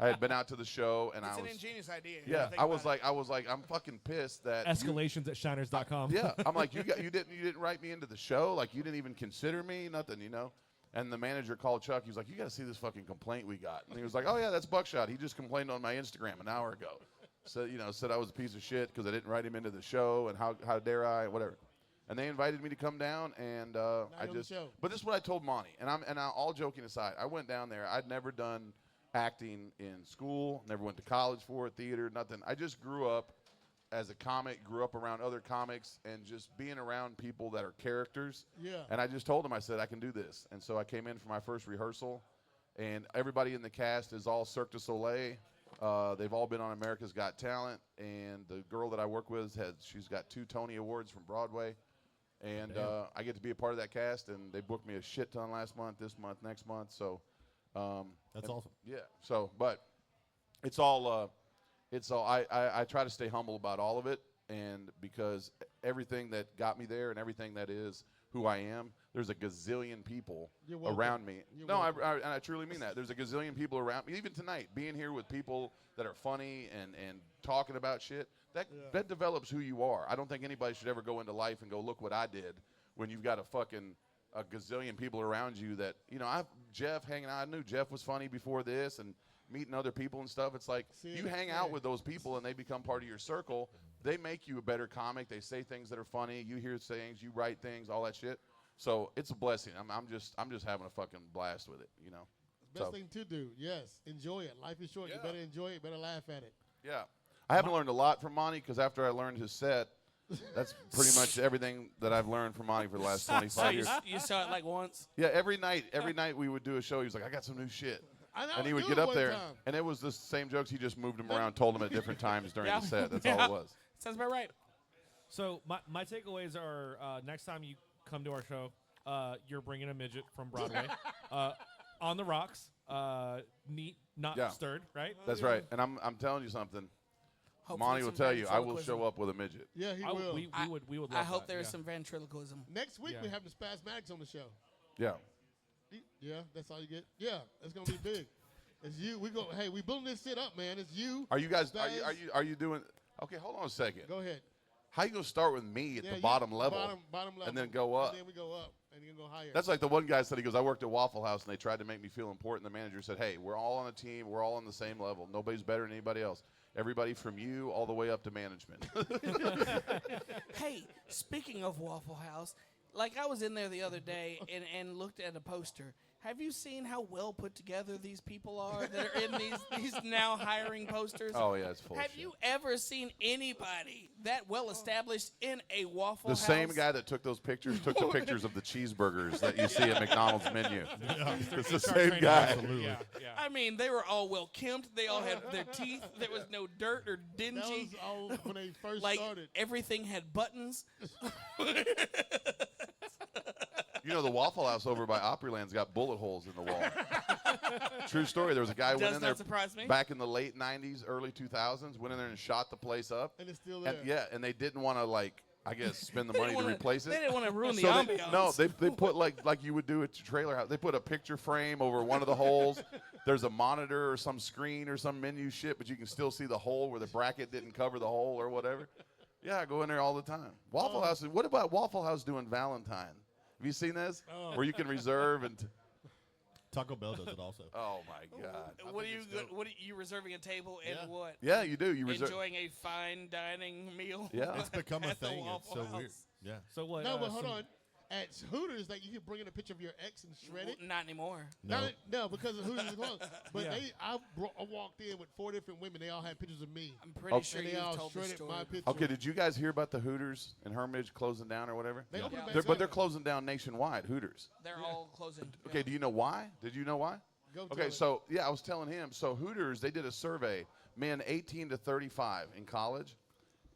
had been out to the show, and It's I an was ingenious idea. yeah, Think I was about like, I'm fucking pissed that Escalations at shiners.com. yeah, I'm like, you didn't write me into the show, like you didn't even consider me, nothing, you know. And the manager called Chuck. He was like, you got to see this fucking complaint we got. And he was like, oh yeah, that's Buckshot. He just complained on my Instagram an hour ago. So said I was a piece of shit because I didn't write him into the show, and how dare I, whatever. And they invited me to come down, and I on the just. show. But this is what I told Monty, and all joking aside, I went down there. I'd never done acting in school, never went to college for it, theater, nothing. I just grew up as a comic, grew up around other comics, and just being around people that are characters. Yeah. And I just told him, I said, I can do this. And so I came in for my first rehearsal, and everybody in the cast is all Cirque du Soleil. They've all been on America's Got Talent, and the girl that I work with, she's got 2 Tony Awards from Broadway. And I get to be a part of that cast, and they booked me a shit ton last month, this month, next month. So That's awesome. yeah. So, but it's all I try to stay humble about all of it, and because everything that got me there and everything that is who I am, there's a gazillion people You're welcome. around me. You're No, welcome. and I truly mean that. There's a gazillion people around me. Even tonight, being here with people that are funny and talking about shit, that develops who you are. I don't think anybody should ever go into life and go, look what I did, when you've got a gazillion people around you that, Jeff hanging out. I knew Jeff was funny before this, and meeting other people and stuff. It's like you hang out with those people and they become part of your circle. They make you a better comic. They say things that are funny. You hear things, you write things, all that shit. So it's a blessing. I'm just having a fucking blast with it, Best thing to do. Yes. Enjoy it. Life is short. You Yeah. better enjoy it. Better laugh at it. Yeah. I haven't learned a lot from Monty because after I learned his set, that's pretty much everything that I've learned from Monty for the last 25 So years. you saw it like once. Yeah, every night we would do a show. He was like, I got some new shit. I And he would do get it up one there, time. and it was the same jokes. He just moved them around, told them at different times during Yeah. the set. That's Yeah. all it was. Sounds about right. So my takeaways are next time you come to our show, you're bringing a midget from Broadway on the rocks, neat, not Yeah. stirred, right? That's right. And I'm telling you something. Hopefully Monty will some tell you, I will ventriloquism. show up with a midget. Yeah, he I- will. we would love I hope that, there's yeah. some ventriloquism. Next week Yeah. we have the Spasmatics on the show. Yeah. Yeah, that's all you get. Yeah, it's gonna be big. It's you. Hey, we building this shit up, man. It's you. Are you guys? Staz. Are you doing? Okay, hold on a second. Go ahead. How you gonna start with me at Yeah, the bottom level? Bottom level. And then go up. And then we go up, and you go higher. That's like the one guy said. He goes, "I worked at Waffle House, and they tried to make me feel important." The manager said, "Hey, we're all on a team. We're all on the same level. Nobody's better than anybody else. Everybody from you all the way up to management." Hey, speaking of Waffle House, like I was in there the other day and looked at a poster. Have you seen how well put together these people are that are in these now hiring posters? Oh yeah, it's full. Have of shit. you ever seen anybody that well established in a Waffle The House? same guy that took those pictures took the pictures of the cheeseburgers that you see at McDonald's menu. It's the HR same trainer. guy. Absolutely. Yeah. I mean, they were all well kempt. They all had their teeth. There was no dirt or that dingy. was all when they first Like started. everything had buttons. You know, the Waffle House over by Opryland's got bullet holes in the wall. True story. There was a guy who went Does in there not surprise me. back in the late 90s, early 2000s, went in there and shot the place up. And it's still there. And, yeah, and they didn't want to, like, I guess, spend the money to replace it. They didn't want to ruin the So ambiance. they put like you would do at your trailer house. They put a picture frame over one of the holes. There's a monitor or some screen or some menu shit, but you can still see the hole where the bracket didn't cover the hole or whatever. Yeah, I go in there all the time. Waffle House. What about Waffle House doing Valentine? Have you seen this? Where you can reserve and. Taco Bell does it also. Oh my God. What are you reserving a table and Yeah. what? Yeah, you do. You reserve. Enjoying a fine dining meal. Yeah. It's become a At the thing. It's Waffle so House. weird. Yeah. So what? No, but hold some- on. At Hooters, like you can bring in a picture of your ex and shred it. Not anymore. No. No, because of Hooters is closed. But Yeah. I walked in with 4 different women. They all had pictures of me. I'm pretty sure And they you've all told the shredded story. my picture. Okay, did you guys hear about the Hooters in Hermitage closing down or whatever? They opened it back But they're up. closing down nationwide. Hooters. They're all closing. Okay, do you know why? Did you know why? Go tell Okay, it. so yeah, I was telling him. So Hooters, they did a survey, men 18 to 35 in college,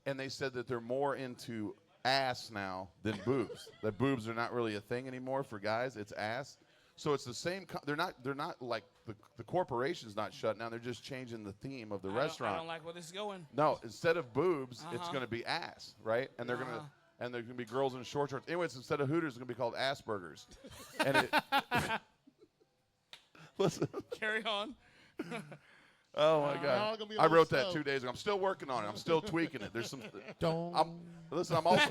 and they said that they're more into ass now than boobs. That boobs are not really a thing anymore for guys. It's ass. So it's the same. They're not like the corporation's not shutting down. They're just changing the theme of the restaurant. I don't like where this is going. No, instead of boobs, it's Uh-huh. going to be ass, right? And they're Uh-huh. and there's going to be girls in short shorts. Anyways, instead of Hooters, it's going to be called Asperger's. And it, listen. Carry on. Oh my all God! gonna be I on wrote the that stove. 2 days ago. I'm still working on it. I'm still tweaking it. There's some. Don't. Listen, I'm also.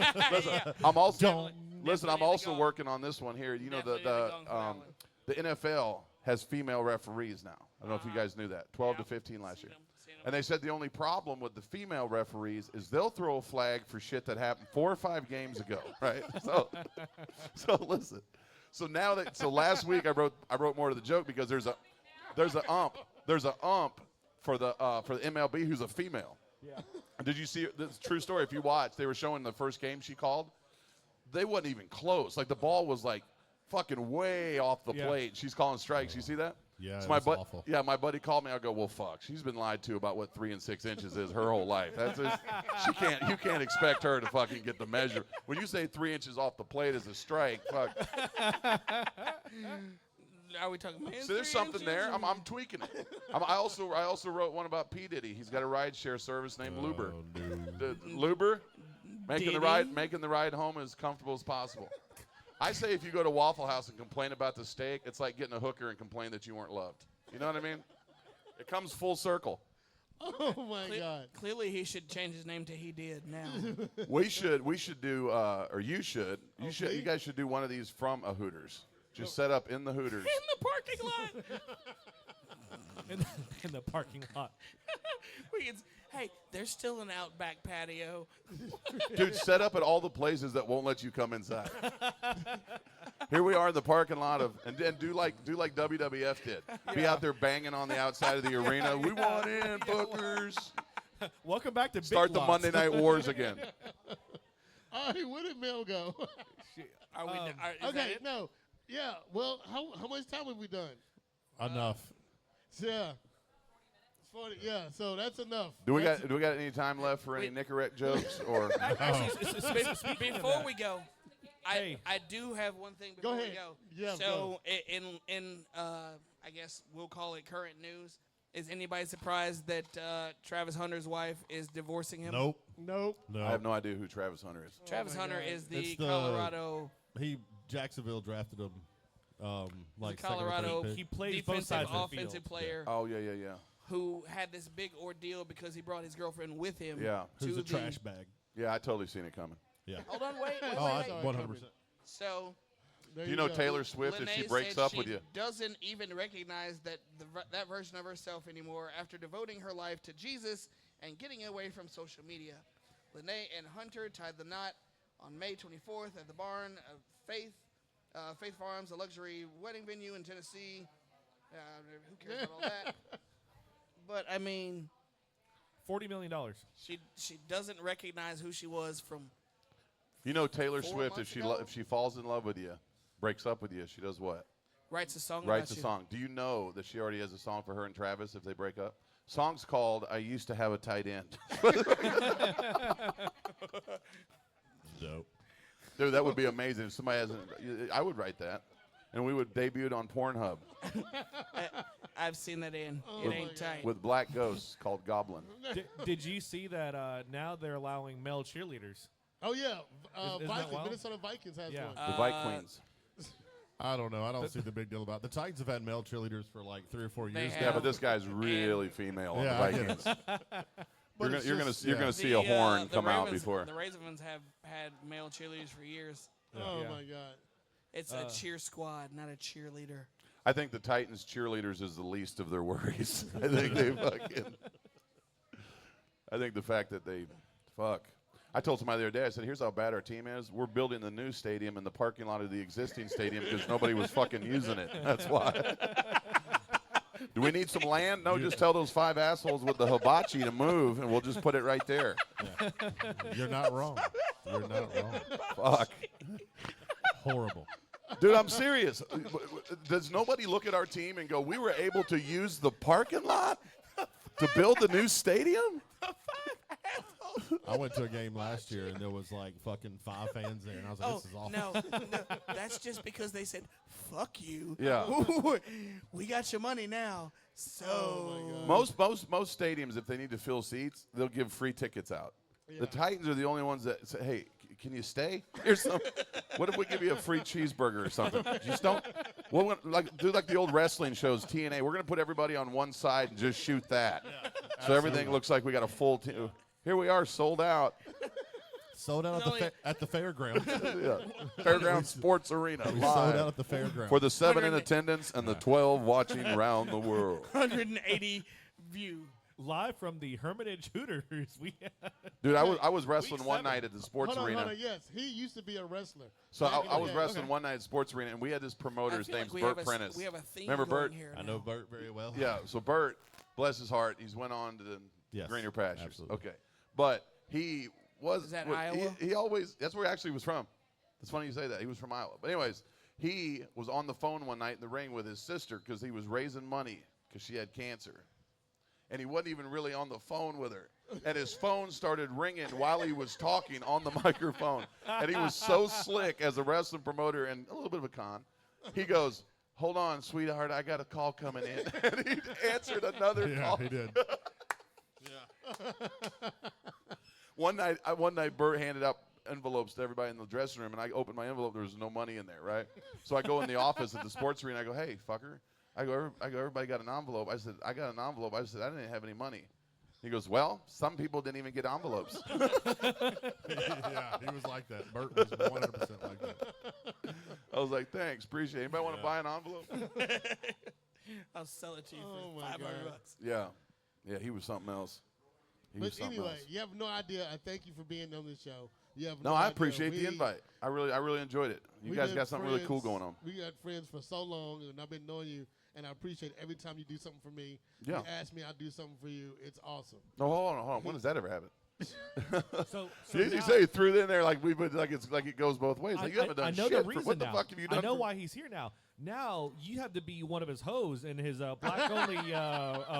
I'm also. Don't. Listen, I'm Definitely also the gong. working on this one here. You know Definitely the gong for that the NFL has female referees now. I don't know if you guys knew that. 12 to 15 last year. Seen 'em. And they said the only problem with the female referees is they'll throw a flag for shit that happened 4 or 5 games ago, right? So listen. So now that last week I wrote more to the joke because there's an ump for the MLB who's a female. Yeah. Did you see this true story? If you watch, they were showing the first game she called. They wasn't even close. Like the ball was like fucking way off the Yeah. plate. She's calling strikes. You see that? Yeah, So it my was awful. Yeah, my buddy called me. I go, well, fuck. She's been lied to about what 3 and 6 inches is her whole life. That's just, you can't expect her to fucking get the measure. When you say 3 inches off the plate is a strike, fuck. Are we talking? So there's something there. I'm tweaking it. I also wrote one about P Diddy. He's got a ride share service named Luber. The Luber, making the ride home as comfortable as possible. I say if you go to Waffle House and complain about the steak, it's like getting a hooker and complain that you weren't loved. You know what I mean? It comes full circle. Oh my God. Clearly, he should change his name to He Did now. We should do, or you should. Okay. You guys should do one of these from a Hooters. Just set up in the Hooters. In the parking lot. in the parking lot. Hey, there's still an Outback patio. Dude, set up at all the places that won't let you come inside. Here we are in the parking lot and do like WWF did. Be out there banging on the outside of the arena. We want in, fuckers. Welcome back to Start Big the Lots. Monday Night Wars again. All right, where did Mel go? Are we? Is that Okay, it? no. Yeah, well, how much time have we done? Enough. Yeah. 40, yeah, so that's enough. Do we got any time left for any Nicorette jokes or? Before we go, Hey. I do have one thing Go before we ahead. go. Yeah, So in I guess we'll call it current news. Is anybody surprised that Travis Hunter's wife is divorcing him? Nope. Nope. No. I have no idea who Travis Hunter is. Travis my Hunter God. is the It's the- Colorado. Jacksonville drafted him like a Colorado second or third He pick. plays both defensive, sides of the offensive field. player Oh yeah. who had this big ordeal because he brought his girlfriend with him. Yeah. Who's to a trash bag? Yeah, I totally seen it coming. Yeah. Hold on, wait. Oh, I wait. 100%. So Do you know Taylor Swift if she Lene breaks said up she with you? doesn't even recognize that version of herself anymore after devoting her life to Jesus and getting away from social media. Lene and Hunter tied the knot on May 24th at the barn of Faith Farms, a luxury wedding venue in Tennessee. Who cares about all that? But I mean, $40 million. she doesn't recognize who she was from. You know Taylor 4 Swift months if ago? if she falls in love with you, breaks up with you, she does what? Writes a song. Writes a about you. song. Do you know that she already has a song for her and Travis if they break up? Song's called "I Used to Have a Tight End." Dope. Dude, that would be amazing if somebody hasn't. I would write that, and we would debut it on Pornhub I've seen that in. It ain't tight. with black ghosts called Goblin. Did you see that now they're allowing male cheerleaders? Oh yeah, Isn't that Vikings, wild? Minnesota Vikings has Yeah. one. The Vike Queens. I don't know. I don't see the big deal about it. The Titans have had male cheerleaders for like 3 or 4 They years. have. Yeah, but this guy's really female on Yeah, the I get Vikings. But You're it's gonna just- see a horn the come out Ravens- before. The Ravens have had male cheerleaders for years. Oh Yeah. my God. It's a cheer squad, not a cheerleader. I think the Titans cheerleaders is the least of their worries. I think they fucking. I think the fact that they, fuck. I told somebody the other day. I said, "Here's how bad our team is. We're building the new stadium in the parking lot of the existing stadium because nobody was fucking using it. That's why." Do we need some land? No, just tell those 5 assholes with the hibachi to move, and we'll just put it right there. You're not wrong. You're not wrong. Fuck. Horrible. Dude, I'm serious. Does nobody look at our team and go, "We were able to use the parking lot to build the new stadium"? I went to a game last year and there was like fucking 5 fans there, and I was like, "This is awful." no, that's just because they said, "Fuck you." Yeah. We got your money now. So Most stadiums, if they need to fill seats, they'll give free tickets out. The Titans are the only ones that say, "Hey, can you stay? Here's some. What if we give you a free cheeseburger or something? Just don't. We'll do like the old wrestling shows, TNA. We're gonna put everybody on one side and just shoot that, so everything looks like we got a full team. Here we are, sold out. Sold out at the fairground. Yeah. Fairground Sports Arena We sold out live at the fairground. for the 7 in attendance and the 12 watching around the world. 180 view. Live from the Hermitage Hooters. Dude, I was wrestling Week one 7. night at the sports Hold arena. on. Yes, he used to be a wrestler. So Back in I the was day. wrestling one night at Sports Arena, and we had this promoter. His I feel name's like Bert we Prentice. have a theme Remember going Bert? here I now. know Bert very well. Yeah. So Bert, bless his heart, he's went on to the Yes, greener pastures. absolutely. Okay, but he was. Is that he- Iowa? He always. That's where he actually was from. It's funny you say that. He was from Iowa. But anyways, he was on the phone one night in the ring with his sister because he was raising money because she had cancer. And he wasn't even really on the phone with her. And his phone started ringing while he was talking on the microphone. And he was so slick as a wrestling promoter and a little bit of a con. He goes, "Hold on, sweetheart, I got a call coming in." And he answered another Yeah, call. he did. One night, Bert handed out envelopes to everybody in the dressing room, and I opened my envelope. There was no money in there, right? So I go in the office at the sports arena. I go, "Hey, fucker." I go, "Everybody got an envelope." I said, "I got an envelope." I said, "I didn't have any money." He goes, "Well, some people didn't even get envelopes." Yeah, he was like that. Bert was 100% like that. I was like, "Thanks, appreciate it. Anybody want to buy an envelope?" I'll sell it to you Oh, for my $500. God. Yeah, he was something else. He But was something anyway, else. you have no idea. I thank you for being on this show. You have No, no I idea. appreciate the invite. I really enjoyed it. You We've guys been got something really cool friends- going on. We got friends for so long, and I've been knowing you, and I appreciate every time you do something for me. Yeah. You ask me, I do something for you. It's awesome. No, hold on. When does that ever happen? So You now- say you threw it in there like it's like it goes both ways. Like you haven't done I know shit. the reason What the now. fuck have you done? I know for- why he's here now. Now you have to be one of his hoes in his black-only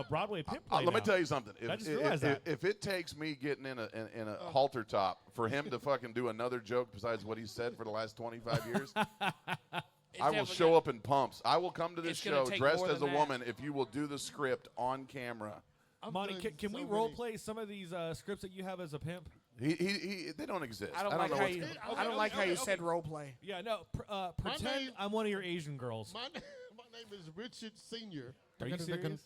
Broadway pimp play. Let me now. tell you something. I just realized that. If it takes me getting in a halter top for him to fucking do another joke besides what he said for the last 25 years, I will show up in pumps. I will come to this It's gonna show take dressed more as a than that. woman if you will do the script on camera. I've Monty, done can so we many- role play some of these scripts that you have as a pimp? They don't exist. I don't know like how what's you. going- I don't like how you okay. said role play. Yeah, no. Pretend name- I'm one of your Asian girls. My, name is Richard Senior. Are you serious?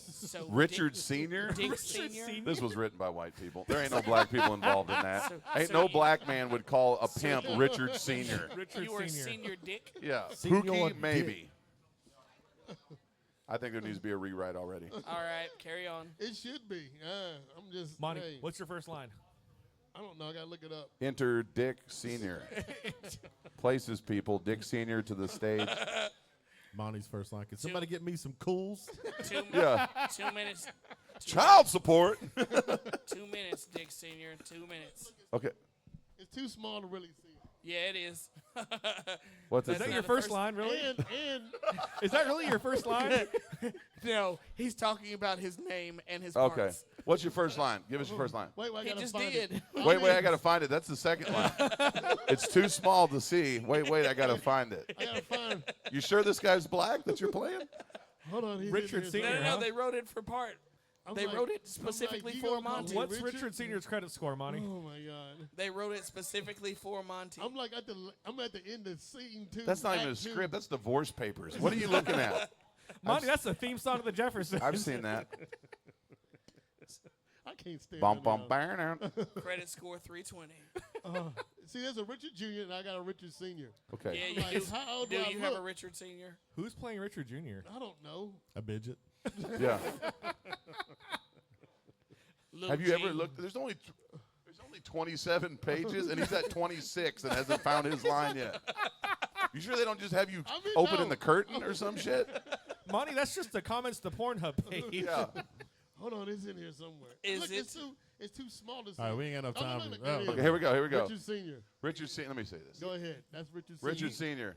So Richard Senior? Dick Richard Senior. Senior? This was written by white people. There ain't no black people involved in that. So- Ain't so no you- black man would call a pimp Richard Senior. Richard You were Senior. Senior Dick. Yeah. Senior Pookie, Dick. maybe. I think there needs to be a rewrite already. All right, carry on. It should be. I'm just. Monty, hey, what's your first line? I don't know. I gotta look it up. Enter Dick Senior. Places people. Dick Senior to the stage. Monty's first line. Can somebody get me some cools? 2 minutes. Yeah. 2 minutes. Child support. 2 minutes, Dick Senior. 2 minutes. Okay. It's too small to really see. Yeah, it is. What's Is it that say? your the first first- line, really? And Is that really your first line? No, he's talking about his name and his Okay. parts. What's your first line? Give us your first line. wait, I He gotta just find did. it. Wait, I gotta find it. That's the second line. It's too small to see. Wait, I gotta find it. I gotta find. You sure this guy's black that you're playing? Hold on. he's in Richard here Senior. No, somewhere. no, huh? they wrote it for part. I'm They like- wrote it I'm specifically like, you for gonna call Monty. me What's Richard Senior's credit score, Monty? Oh my God. They wrote it specifically for Monty. I'm like I'm at the end of scene 2. That's not even a act two. script. That's divorce papers. What are you looking at? Monty, that's the theme song of the Jeffersons. I've seen that. I can't stand Bum it bum now. bam. Credit score 320. See, there's a Richard Jr. and I got a Richard Senior. Okay. Yeah, Like, you do. how old Do do I you have a look? Richard Senior? Who's playing Richard Jr.? I don't know. A midget. Yeah. Little Have you ever Gene. looked? There's only 27 pages, and he's at 26 and hasn't found his line yet. You sure they don't just have you I mean, opening no. the curtain or some shit? Monty, that's just the comments to Pornhub page. Yeah. Hold on, it's in here somewhere. Is Look, it- it's too small to see. All right, we ain't got enough Oh, no, time. no, for no, that. there it is. Okay, here we go. Here we go. Richard Senior. Richard Senior. Let me say this. Go ahead. That's Richard Richard Senior. Senior.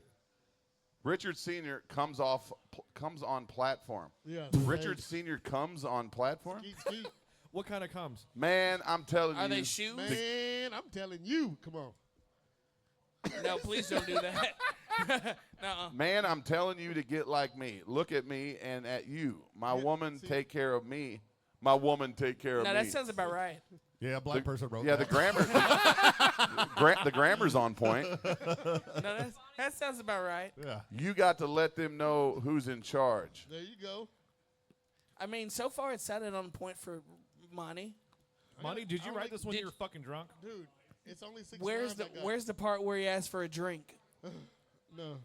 Richard Senior comes on platform. Yeah. Richard Senior comes on platform. Skeet. What kind of comes? Man, I'm telling Are you. they shoes? Man, I'm telling you. Come on. No, please don't do that. Nuh-uh. Man, I'm telling you to get like me. Look at me and at you. My Yeah, woman see. take care of me. My woman take care of No, me. that sounds about right. Yeah, a black person wrote Yeah, that. the grammar. the grammar's on point. No, that sounds about right. Yeah. You got to let them know who's in charge. There you go. I mean, so far it sounded on point for Monty. Monty, did you I'm write like, this when did- you were fucking drunk? Dude, it's only 6 Where's lines the I got. Where's the part where he asked for a drink? No.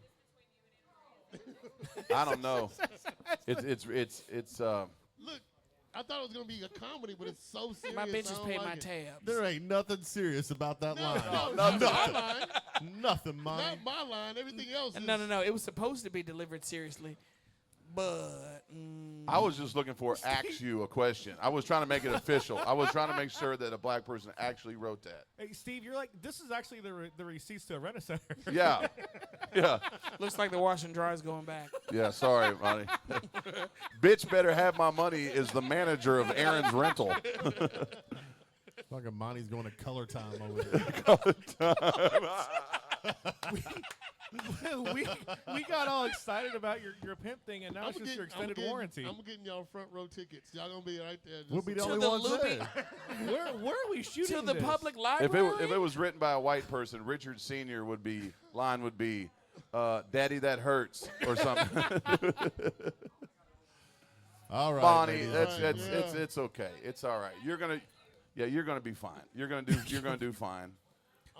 I don't know. It's Look, I thought it was going to be a comedy, but it's so serious. My I bitches don't pay like my it. tabs. There ain't nothing serious about that No, line. not my line. Nothing, Monty. Not my line. Everything else is... No. It was supposed to be delivered seriously, but I was just looking for ask you a question. I was trying to make it official. I was trying to make sure that a black person actually wrote that. Hey, Steve, you're like, this is actually the receipts to a Rent-A-Center. Yeah. Yeah. looks like the wash and dry is going back. Yeah, sorry, Monty. Bitch better have my money is the manager of Aaron's Rental. Fucking Monty's going to color time over there. we got all excited about your pimp thing, and now it's just your extended warranty. I'm getting y'all front row tickets. Y'all going to be right there. We'll be the To only the ones loopy- there. Where are we shooting To the this? public If library. it was written by a white person, Richard Senior would be "Daddy, that hurts" or something. All right, Bonnie, ladies. it's okay. It's all right. You're gonna be fine. You're gonna do fine.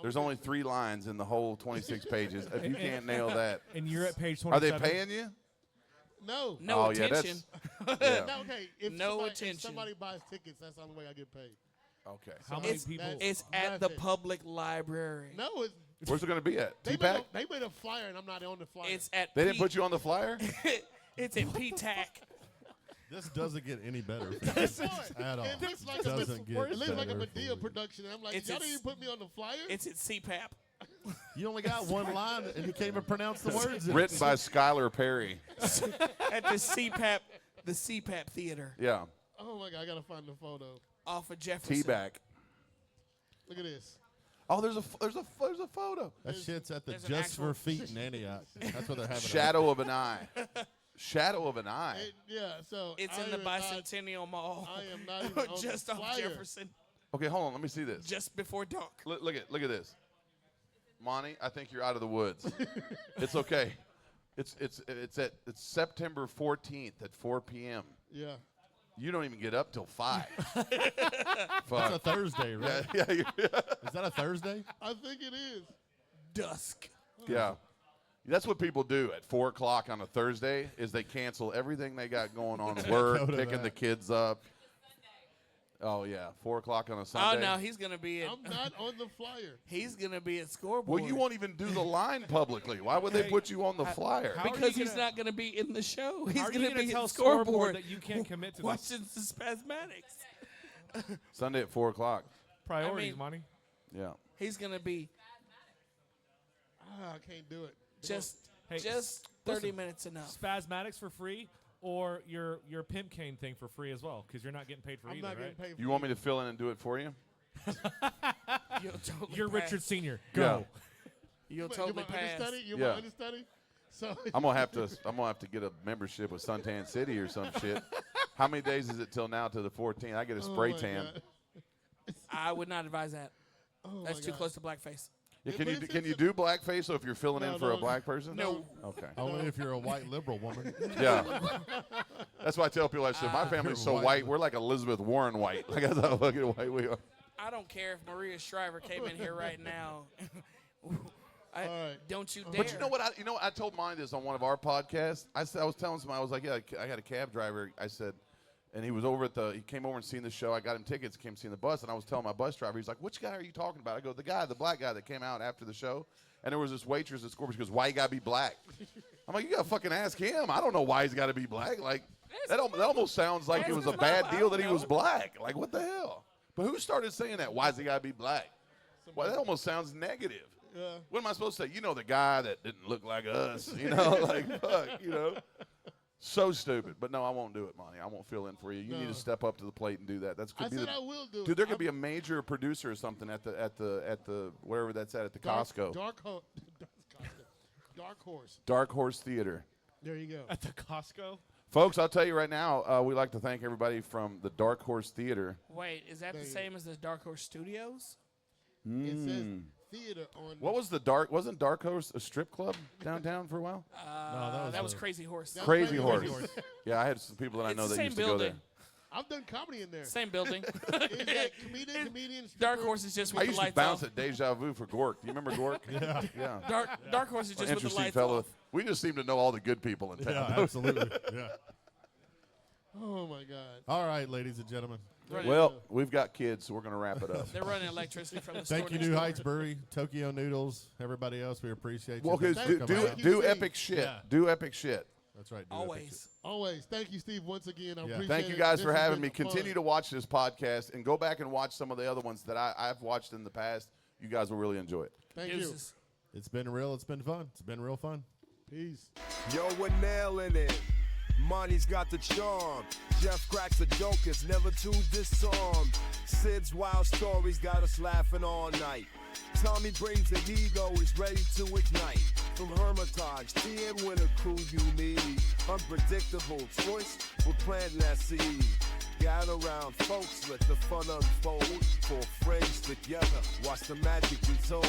There's only 3 lines in the whole 26 pages. If you can't nail that, And you're at page are 27. they paying you? No. no Oh, yeah, attention. Yeah. No, okay. If No somebody, attention. If somebody buys tickets, that's the only way I get paid. Okay. How many It's- people? It's at the Nothing. public library. No, it's... Where's it gonna be at? They T-Pack? made a flyer, and I'm not on the flyer. It's at. They didn't put you on the flyer? It's at P-TAC. This doesn't get any better This at all. It looks like doesn't get it looks like a better Medea for you. production. And I'm like, It's y'all a- didn't even put me on the flyer? It's at CPAP. You only got one line, and you can't even pronounce the words. in it. Written by Skylar Perry. At the CPAP theater Yeah. Oh, my God. I got to find the photo. off of Jefferson. T-back. Look at this. Oh, there's a photo. That shit's at the There's an Just actual- for Feet in Antioch. That's what they're having. Shadow of an eye. Shadow of an eye. Yeah, so It's I in the am not- Bicentennial Mall. I am not even on just the off flyer. Jefferson, Okay, hold on. Let me see this. just before dark. Look at this. Monty, I think you're out of the woods. It's okay. It's September 14th at 4 p.m. Yeah. You don't even get up till 5. That's a Thursday, right? Yeah. Is that a Thursday? I think it is. Dusk. Yeah. That's what people do at 4 o'clock on a Thursday is they cancel everything they got going on at work, Go to picking that. the kids up. Oh, yeah. 4 o'clock on a Sunday. Oh, no, he's going to be at... I'm not on the flyer. He's going to be at scoreboard. Well, you won't even do the line publicly. Why would they put you on the flyer? How are Because you he's gonna- not going to be in the show. He's How are going you to gonna be tell at scoreboard that you can't commit to this? watching the Spasmatics. Sunday at 4 o'clock. Priorities, I mean- Monty. Yeah. He's going to be I can't do it. just Hey, 30 listen, minutes enough. Spasmatics for free, or your pimp cane thing for free as well, because you're not getting paid for I'm either, not right? getting paid for You want me to fill in and do it for you? You'll totally You're pass. Richard Senior. Yeah. Go. You'll You're totally my pass. understudy? You're Yeah. my understudy? So I'm gonna have to get a membership with Suntan City or some shit. How many days is it till now to the 14th? I get a spray my tan. God. I would not advise that. Oh That's my too God. close to blackface. Yeah, But can you do blackface? So if you're filling in No, for a no. black person? No. Okay. Only if you're a white liberal woman. Yeah. That's why I tell people I said my family's so White. white. We're like Elizabeth Warren white. Like that's how fucking white we are. I don't care if Maria Shriver came in here right now. right. Don't you dare. But you know what? I told mine this on one of our podcasts. I was telling somebody, I was like, yeah, I got a cab driver. I said, and he was he came over and seen the show. I got him tickets, came seeing the bus, and I was telling my bus driver, he's like, which guy are you talking about? I go, the black guy that came out after the show. And there was this waitress at Scorpion. She goes, why you gotta be black? I'm like, you gotta fucking ask him. I don't know why he's gotta be black. Like that almost sounds like it was a bad deal that he was black. Like what the hell? But who started saying that? Why's he gotta be black? Well, that almost sounds negative. Yeah. What am I supposed to say? You know, the guy that didn't look like us. You know, like fuck. You know, so stupid. But no, I won't do it, Monty. I won't fill in for you. You need No. to step up to the plate and do that. That's I could be said the, I will do it. dude. There could be a major producer or something at the wherever that's at the Costco. Dark Horse. Dark Horse Theater. There you go. At the Costco. Folks, I'll tell you right now, we'd like to thank everybody from the Dark Horse Theater. Wait, is that the same as the Dark Horse Studios? It says theater on. What was wasn't Dark Horse a strip club downtown for a while? No, That was Crazy Horse. That- Crazy Crazy Horse. Horse. Yeah, I had some people that I It's know the that same used to building. go there. I've done comedy in there. Same building. Is that comedian, Dark stripper? Horse is just I with the used to lights bounce off. at Deja Vu for Gork. Do you remember Gork? Yeah. Dark Horse is just with the Interesting lights fellow. off. We just seem to know all the good people in Yeah, town. absolutely. Yeah. Oh my God. All right, ladies and gentlemen. Well, we've got kids, so we're going to wrap it up. They're running electricity from the Thank store you, next New door. Heights Brewery, Tokyo Noodles, everybody else. We appreciate you. Well, Thanks because for do, coming do, out. do Steve. epic shit. Yeah. Do epic shit. That's right. do epic Always. Always. Thank you, Steve, once again. I Yeah. appreciate Thank you it. guys This for has having been me. Continue to fun. watch this podcast and go back and watch some of the other ones that I've watched in the past. You guys will really enjoy it. Thank you. Deuces. It's been real. It's been fun. It's been real fun. Peace. Yo, we're nailing it. Monty's got the charm. Jeff cracks a joke, it's never too disarmed. Sid's wild stories got us laughing all night. Tommy brings the ego, he's ready to ignite. From Hermitage, tea and winter crew you need. Unpredictable choice, we're planting that seed. Gather around, folks, let the fun unfold. Four friends together, watch the magic be told.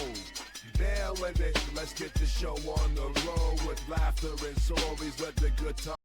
Nailin' it, let's get the show on the road with laughter and stories. Let the good time.